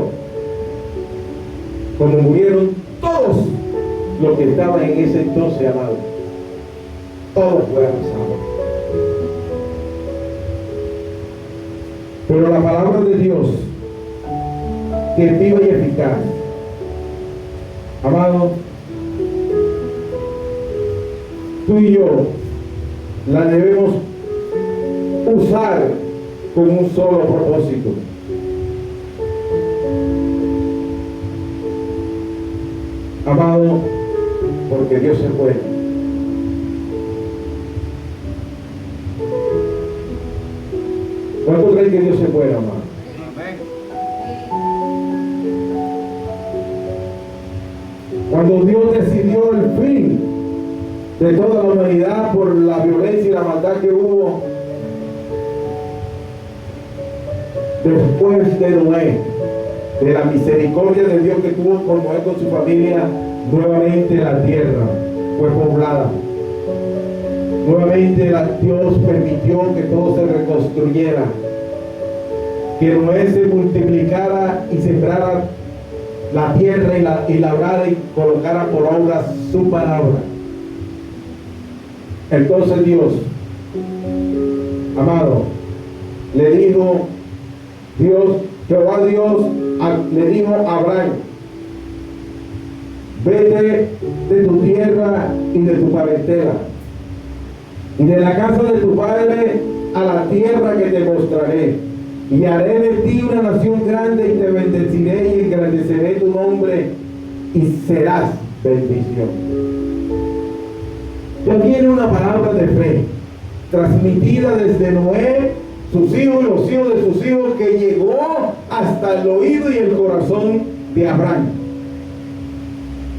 como murieron todos los que estaban en ese entonces, amado. Todos fueron salvos. Pero la palabra de Dios, que es viva y eficaz, amado, tú y yo la debemos usar con un solo propósito. Amado, porque Dios es bueno. ¿Cuánto creen que Dios es bueno, amado? Cuando Dios decidió el fin de toda la humanidad por la violencia y la maldad que hubo después de Noé, de la misericordia de Dios que tuvo con Noé, con su familia, nuevamente la tierra fue poblada. Nuevamente Dios permitió que todo se reconstruyera, que Noé se multiplicara y sembrara la tierra y labrara y colocara por obra su palabra. Entonces Dios, amado, le dijo Jehová Dios le dijo a Abraham: vete de tu tierra y de tu parentela y de la casa de tu padre a la tierra que te mostraré, y haré de ti una nación grande y te bendeciré y engrandeceré tu nombre y serás bendición. Ya viene una palabra de fe transmitida desde Noé sus hijos y los hijos de sus hijos, que llegó hasta el oído y el corazón de Abraham.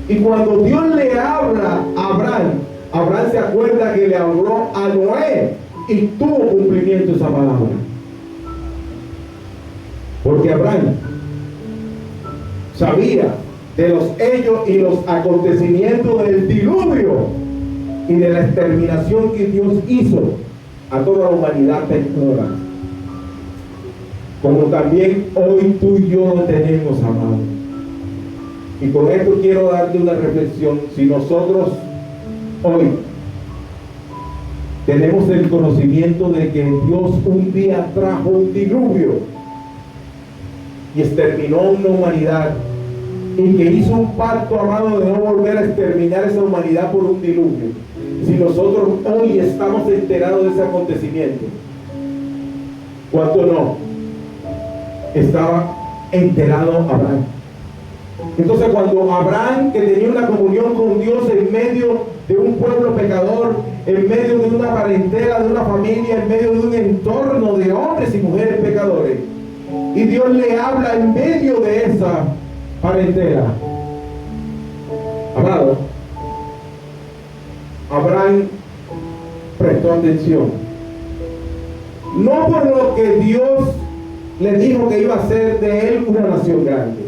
Y cuando Dios le habla a Abraham, Abraham se acuerda que le habló a Noé y tuvo cumplimiento esa palabra. Porque Abraham sabía de los hechos y los acontecimientos del diluvio y de la exterminación que Dios hizo a toda la humanidad pecadora. Como también hoy tú y yo lo tenemos, amado. Y con esto quiero darte una reflexión. Si nosotros hoy tenemos el conocimiento de que Dios un día trajo un diluvio y exterminó una humanidad, y que hizo un pacto, amado, de no volver a exterminar esa humanidad por un diluvio. Si nosotros hoy estamos enterados de ese acontecimiento, ¿cuánto no estaba enterado Abraham? Entonces, cuando Abraham, que tenía una comunión con Dios en medio de un pueblo pecador, en medio de una parentela, de una familia, en medio de un entorno de hombres y mujeres pecadores, y Dios le habla en medio de esa parentela, amado, Abraham prestó atención, no por lo que Dios le dijo que iba a hacer de él una nación grande,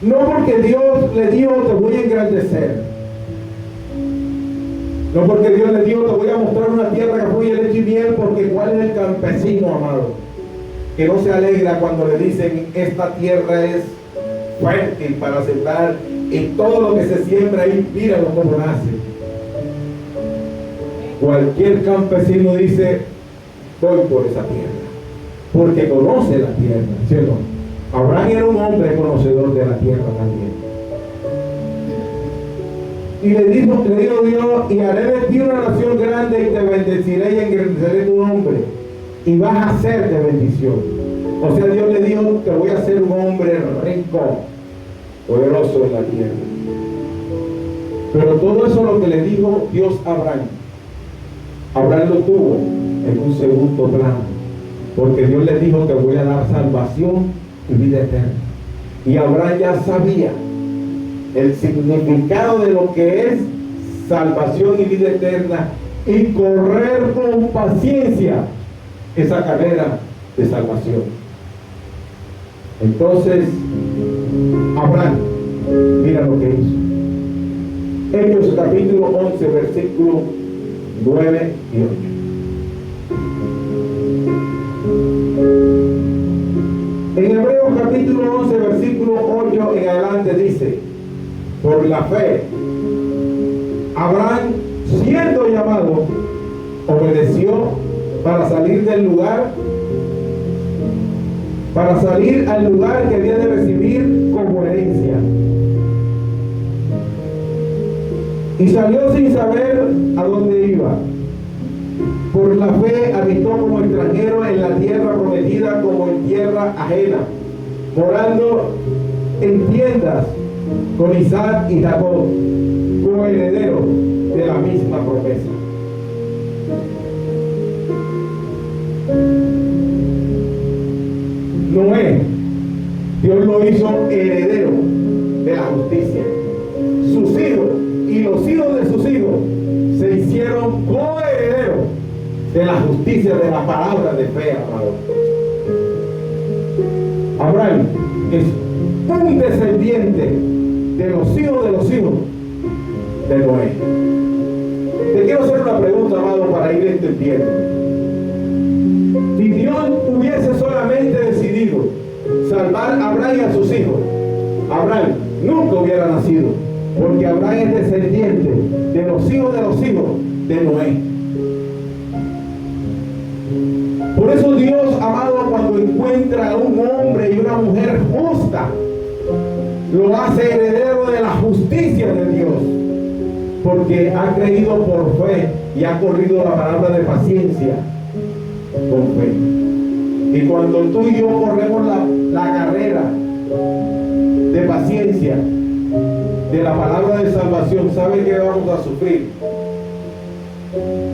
no porque Dios le dijo te voy a engrandecer, no porque Dios le dijo te voy a mostrar una tierra que fluye leche y miel, porque ¿cuál es el campesino, amado, que no se alegra cuando le dicen esta tierra es fértil para sembrar y todo lo que se siembra ahí, míralo cómo nace? Cualquier campesino dice voy por esa tierra, porque conoce la tierra, ¿cierto? Abraham era un hombre conocedor de la tierra también. Y le dijo Dios, y haré de ti una nación grande y te bendeciré y engrandeceré tu nombre y vas a ser de bendición. O sea, Dios le dijo, te voy a hacer un hombre rico, poderoso en la tierra. Pero todo eso lo que le dijo Dios a Abraham, Abraham lo tuvo en un segundo plano, porque Dios le dijo, te voy a dar salvación y vida eterna. Y Abraham ya sabía el significado de lo que es salvación y vida eterna, y correr con paciencia esa carrera de salvación. Entonces Abraham, mira lo que hizo. Hechos capítulo 11 versículos 9 y 8. En Hebreos capítulo 11 versículo 8 en adelante dice: por la fe Abraham, siendo llamado, obedeció para salir del lugar, para salir al lugar que había de recibir como herencia. Y salió sin saber a dónde iba. Por la fe habitó como extranjero en la tierra prometida, como en tierra ajena, morando en tiendas con Isaac y Jacob, como heredero de la misma promesa. Noé, Dios lo hizo heredero de la justicia. Sus hijos y los hijos de sus hijos se hicieron coherederos de la justicia, de la palabra de fe, amado. Abraham es un descendiente de los hijos de Noé. Te quiero hacer una pregunta, amado, para ir entendiendo. Si Dios hubiese solamente decidido salvar a Abraham y a sus hijos, Abraham nunca hubiera nacido, porque Abraham es descendiente de los hijos de Noé. Por eso Dios, amado, cuando encuentra a un hombre y una mujer justa, lo hace heredero de la justicia de Dios, porque ha creído por fe y ha corrido la palabra de paciencia con fe. Y cuando tú y yo corremos la carrera de paciencia de la palabra de salvación, ¿sabe qué vamos a sufrir?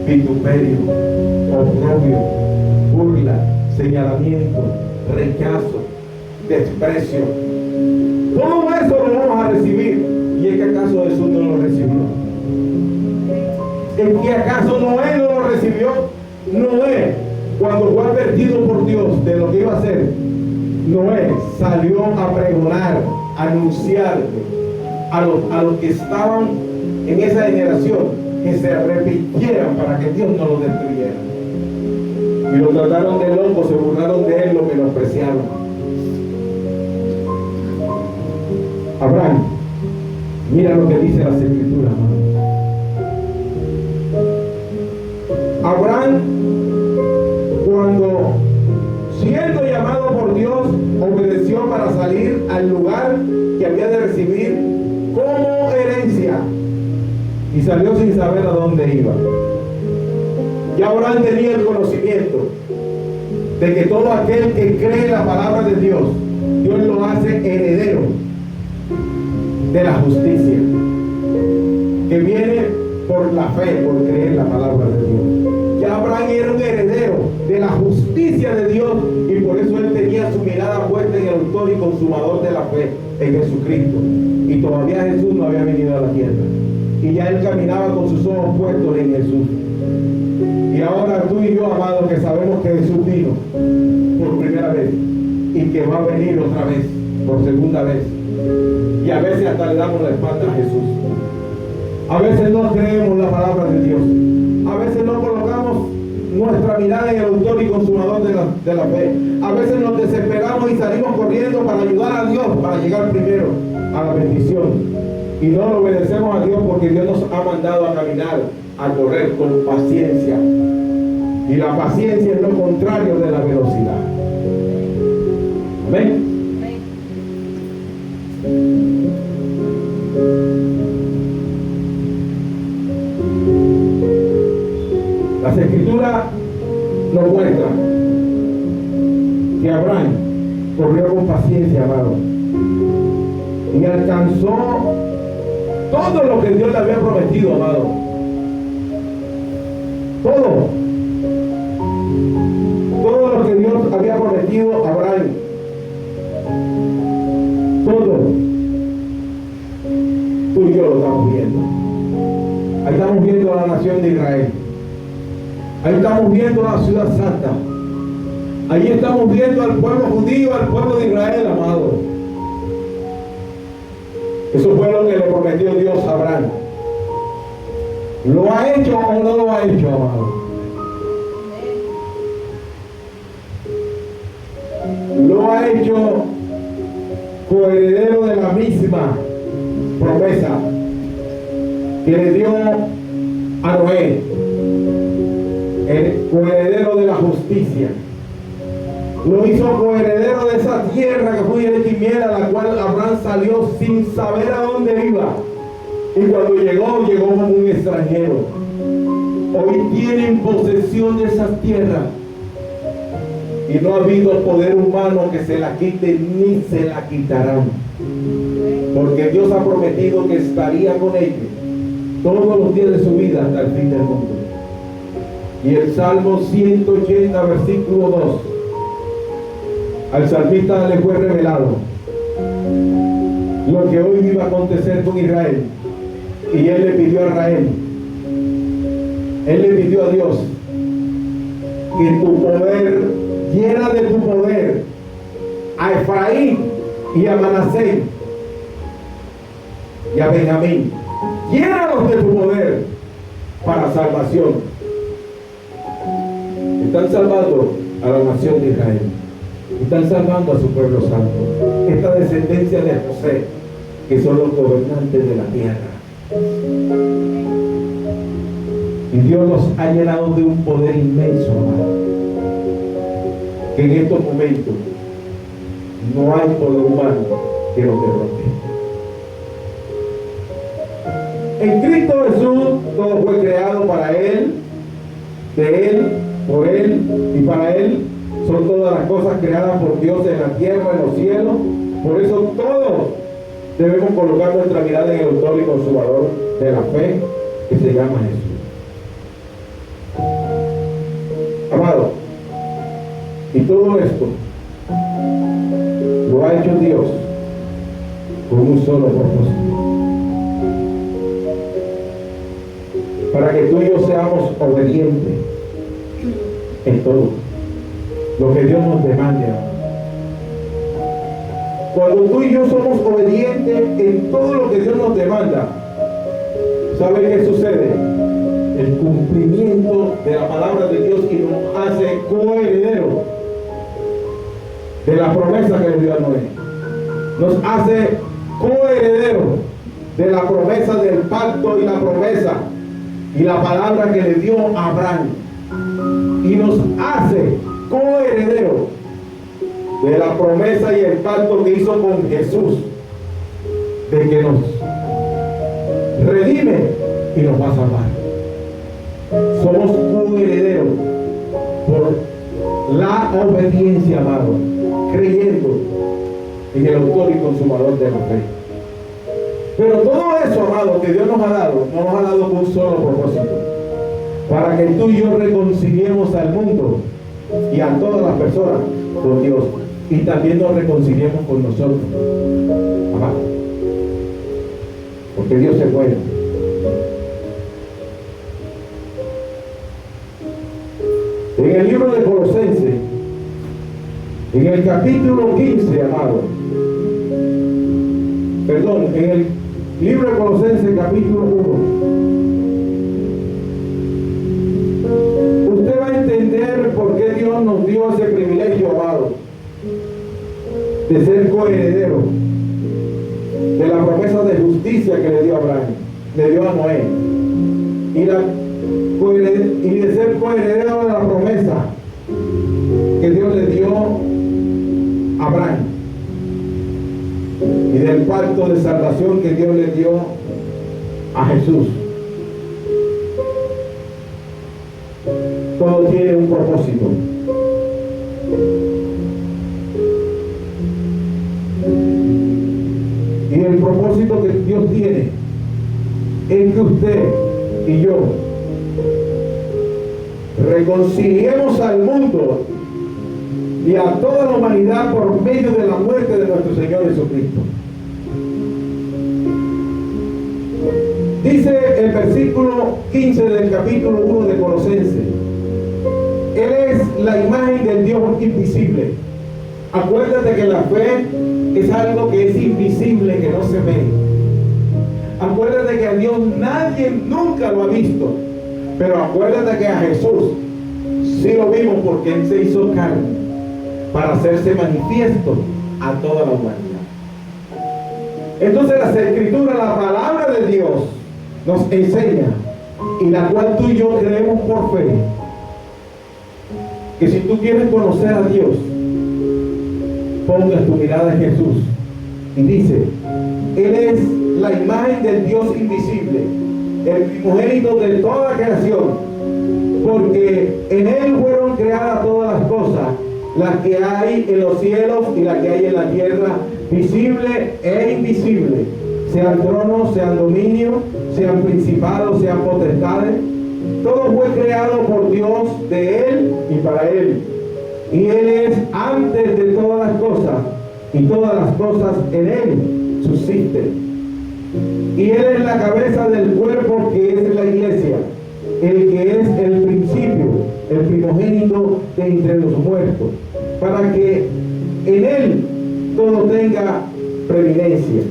vituperio, oprobio, burla, señalamiento, rechazo, desprecio. Todo eso lo vamos a recibir. ¿Y es que acaso Jesús no lo recibió? ¿Es que acaso Noé no lo recibió? Noé, cuando fue advertido por Dios de lo que iba a hacer, Noé salió a pregonar, a anunciar a los que estaban en esa generación que se arrepintieran para que Dios no los destruyera. Y lo trataron de loco, se burlaron de él, lo menospreciaron. Abraham, mira lo que dice las Escrituras, hermano. Abraham, cuando siendo llamado por Dios, obedeció para salir al lugar que había de recibir como herencia, y salió sin saber a dónde iba. Ya Abraham tenía el conocimiento de que todo aquel que cree la palabra de Dios, Dios lo hace heredero de la justicia, que viene por la fe, por creer la palabra de Dios. Ya Abraham era un heredero de la justicia de Dios, y por eso él tenía su mirada puesta en el autor y consumador de la fe, en Jesucristo. Y todavía Jesús no había venido a la tierra, y ya él caminaba con sus ojos puestos en Jesús. Y ahora tú y yo, amados, que sabemos que Jesús vino por primera vez y que va a venir otra vez, por segunda vez, y a veces hasta le damos la espalda a Jesús. A veces no creemos la palabra de Dios. A veces no colocamos nuestra mirada en el autor y consumador de la fe. A veces nos desesperamos y salimos corriendo para ayudar a Dios, para llegar primero a la bendición. Y no lo obedecemos a Dios porque Dios nos ha mandado a caminar, a correr con paciencia. Y la paciencia es lo contrario de la velocidad. Amén. Las Escrituras nos muestran que Abraham corrió con paciencia, amado, y alcanzó todo lo que Dios le había prometido, amado. Todo lo que Dios había prometido a Abraham, todo, tú y yo lo estamos viendo. Ahí estamos viendo a la nación de Israel. Ahí estamos viendo la ciudad santa. Ahí estamos viendo al pueblo judío, al pueblo de Israel, amado. Eso fue lo que le prometió Dios a Abraham. ¿Lo ha hecho o no lo ha hecho, amado? Lo ha hecho coheredero de la misma promesa que le dio a Noé, el coheredero de la justicia. Lo hizo coheredero de esa tierra que fue leche y miel, a la cual Abraham salió sin saber a dónde iba. Y cuando llegó como un extranjero. Hoy tienen posesión de esas tierras. Y no ha habido poder humano que se la quite ni se la quitarán. Porque Dios ha prometido que estaría con ellos todos los días de su vida hasta el fin del mundo. Y el Salmo 180, versículo 2, al salmista le fue revelado lo que hoy iba a acontecer con Israel. Y él le pidió a Israel, él le pidió a Dios que tu poder, llena de tu poder a Efraín y a Manasés y a Benjamín, llénalos de tu poder para salvación. Están salvando a la nación de Israel, están salvando a su pueblo santo, esta descendencia de José, que son los gobernantes de la tierra. Y Dios los ha llenado de un poder inmenso, amado, que en estos momentos no hay poder humano que los derrote. En Cristo Jesús todo fue creado para Él, de Él, por Él y para Él son todas las cosas creadas por Dios en la tierra, en los cielos. Por eso todos debemos colocar nuestra mirada en el autor y consumador de la fe, que se llama Jesús. Y todo esto lo ha hecho Dios con un solo propósito: para que tú y yo seamos obedientes en todo lo que Dios nos demanda. Cuando tú y yo somos obedientes en todo lo que Dios nos demanda, ¿sabe qué sucede? El cumplimiento de la palabra de Dios, y nos hace coherederos de la promesa que le dio a Noé. Nos hace coherederos de la promesa del pacto y la promesa y la palabra que le dio a Abraham. Y nos hace coherederos de la promesa y el pacto que hizo con Jesús, de que nos redime y nos va a salvar. Somos coherederos por la obediencia, amado, creyendo en el autor y consumador de la fe. Pero todo eso, amado, que Dios nos ha dado con un solo propósito: para que tú y yo reconciliemos al mundo y a todas las personas con Dios, y también nos reconciliemos con nosotros, amado, porque Dios es bueno. En el libro de Colosenses, en el capítulo 15, amado, perdón, en el libro de Colosenses, capítulo 1, usted va a entender por qué Dios nos dio ese privilegio, amado, de ser coheredero de la promesa de justicia que le dio a Abraham, le dio a Noé, y de ser coheredero de la promesa que Dios le dio a Abraham, y del pacto de salvación que Dios le dio a Jesús. Todo tiene un propósito. Y el propósito que Dios tiene es que usted y yo reconciliemos al mundo y a toda la humanidad por medio de la muerte de nuestro Señor Jesucristo. Dice el versículo 15 del capítulo 1 de Colosenses: Él es la imagen del Dios invisible. Acuérdate que la fe es algo que es invisible, que no se ve. Acuérdate que a Dios nadie nunca lo ha visto. Pero acuérdate que a Jesús sí lo vimos, porque Él se hizo carne para hacerse manifiesto a toda la humanidad. Entonces las Escrituras, la palabra de Dios, nos enseña, y la cual tú y yo creemos por fe, que si tú quieres conocer a Dios, pongas tu mirada en Jesús. Y dice: Él es la imagen del Dios invisible, el primogénito de toda la creación, porque en Él fueron creadas todas las cosas, las que hay en los cielos y las que hay en la tierra, visible e invisible, sean tronos, sean dominios, sean principados, sean potestades. Todo fue creado por Dios, de Él y para Él. Y Él es antes de todas las cosas, y todas las cosas en Él subsisten. Y Él es la cabeza del cuerpo, que es la iglesia, el que es el principio, el primogénito de entre los muertos, para que en Él todo tenga preeminencia,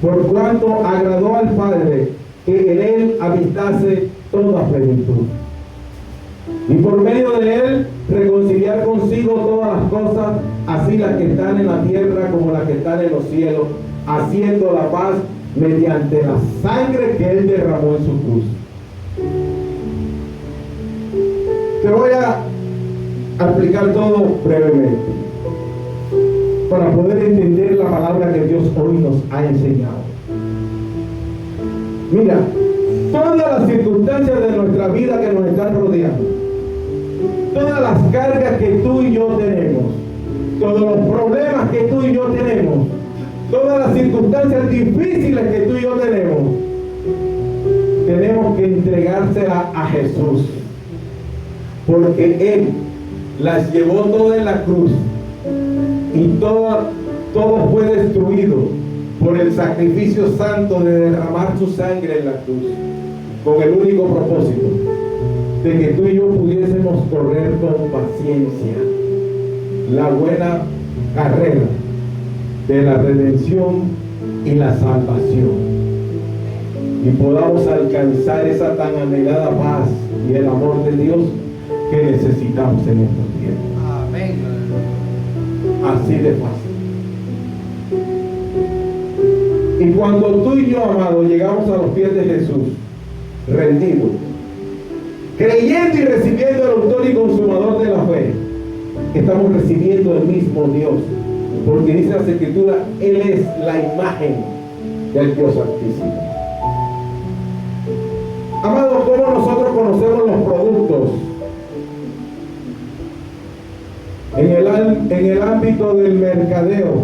por cuanto agradó al Padre que en Él habitase toda plenitud, y por medio de Él reconciliar consigo todas las cosas, así las que están en la tierra como las que están en los cielos, haciendo la paz mediante la sangre que Él derramó en su cruz. Te voy a explicar todo brevemente, para poder entender la palabra que Dios hoy nos ha enseñado. Mira, todas las circunstancias de nuestra vida que nos están rodeando, todas las cargas que tú y yo tenemos, todos los problemas que tú y yo tenemos, todas las circunstancias difíciles que tú y yo tenemos que entregárselas a Jesús, porque Él las llevó todas en la cruz y todo fue destruido por el sacrificio santo de derramar su sangre en la cruz, con el único propósito de que tú y yo pudiésemos correr con paciencia la buena carrera de la redención y la salvación, y podamos alcanzar esa tan anhelada paz y el amor de Dios que necesitamos en estos tiempos. Amén. Así de fácil. Y cuando tú y yo, amado, llegamos a los pies de Jesús, rendidos, creyendo y recibiendo el autor y consumador de la fe, estamos recibiendo el mismo Dios, porque dice la Escritura, Él es la imagen del Dios Altísimo. Amado, ¿cómo nosotros conocemos los productos en el ámbito del mercadeo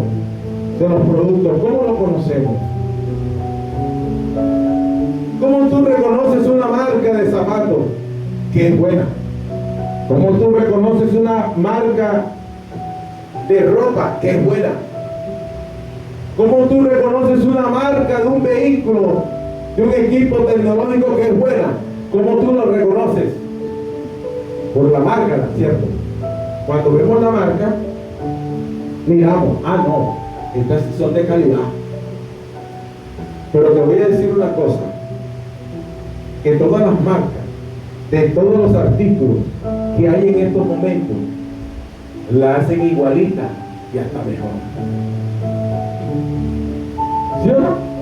de los productos? ¿Cómo lo conocemos? ¿Cómo tú reconoces una marca de zapatos que es buena? ¿Cómo tú reconoces una marca de ropa que es buena? ¿Cómo tú reconoces una marca de un vehículo, de un equipo tecnológico que es buena? ¿Cómo tú lo reconoces? Por la marca, ¿cierto? Cuando vemos la marca, miramos, no, estas son de calidad. Pero te voy a decir una cosa, que todas las marcas, de todos los artículos que hay en estos momentos, la hacen igualita y hasta mejor. ¿Sí o no?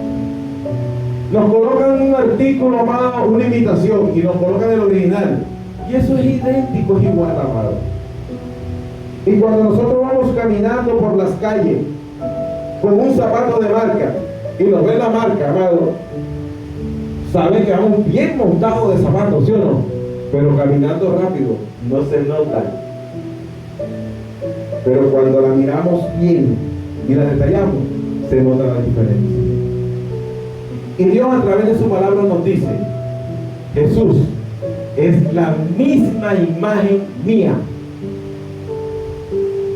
Nos colocan un artículo, amado, una imitación, y nos colocan el original, y eso es idéntico, es igual, amado. Y cuando nosotros vamos caminando por las calles con un zapato de marca y nos ven la marca, amado, saben que vamos bien montados de zapatos, ¿sí o no? Pero caminando rápido no se nota. Pero cuando la miramos bien y la detallamos, se nota la diferencia. Y Dios, a través de su palabra, nos dice: Jesús es la misma imagen mía.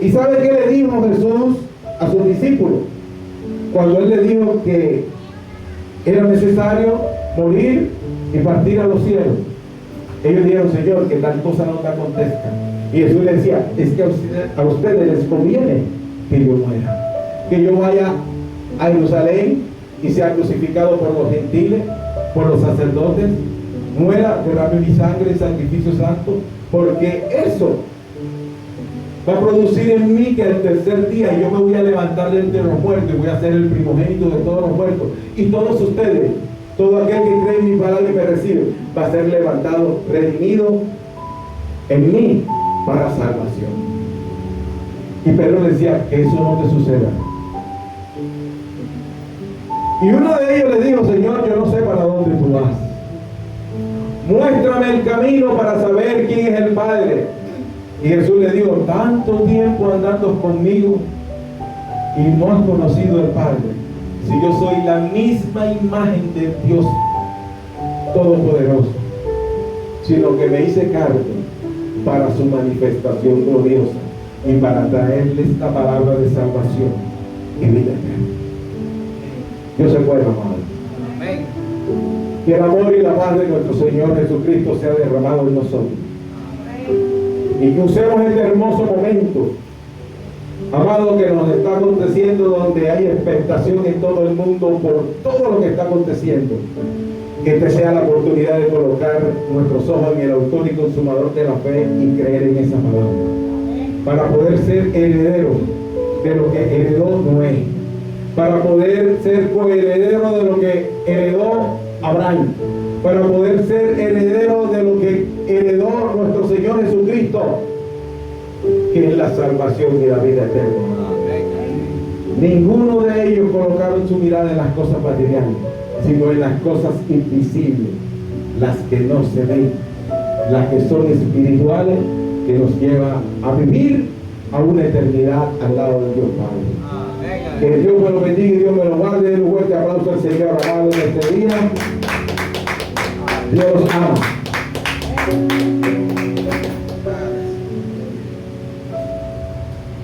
¿Y sabe qué le dijo Jesús a sus discípulos cuando Él le dijo que era necesario morir y partir a los cielos? Ellos dijeron: Señor, que tal cosa no te acontezca. Y Jesús le decía: es que a ustedes les conviene que yo muera, que yo vaya a Jerusalén y sea crucificado por los gentiles, por los sacerdotes, muera, derrame mi sangre en sacrificio santo, porque eso va a producir en mí que el tercer día yo me voy a levantar de entre los muertos y voy a ser el primogénito de todos los muertos. Y todos ustedes, todo aquel que cree en mi palabra y me recibe, va a ser levantado, redimido en mí para salvación. Y Pedro decía: que eso no te suceda. Y uno de ellos le dijo: Señor, yo no sé para dónde tú vas. Muéstrame el camino para saber quién es el Padre. Y Jesús le dijo: tanto tiempo andando conmigo y no has conocido el Padre, si yo soy la misma imagen de Dios Todopoderoso, sino que me hice carne para su manifestación gloriosa y para traerle esta palabra de salvación y vida eterna. Dios se puede, amado. Amén. Que el amor y la paz de nuestro Señor Jesucristo sea derramado en nosotros. Y que usemos este hermoso momento, amado, que nos está aconteciendo, donde hay expectación en todo el mundo por todo lo que está aconteciendo. Que esta sea la oportunidad de colocar nuestros ojos en el autor y consumador de la fe y creer en esa palabra, para poder ser herederos de lo que heredó Noé, para poder ser coheredero de lo que heredó Abraham, para poder ser heredero de lo que heredó nuestro Señor Jesucristo, que es la salvación y la vida eterna. Ninguno de ellos colocaron su mirada en las cosas materiales, sino en las cosas invisibles, las que no se ven, las que son espirituales, que nos lleva a vivir a una eternidad al lado de Dios Padre. Que Dios me lo bendiga y Dios me lo guarde. Un fuerte aplauso al Señor amado en este día. Dios los ama.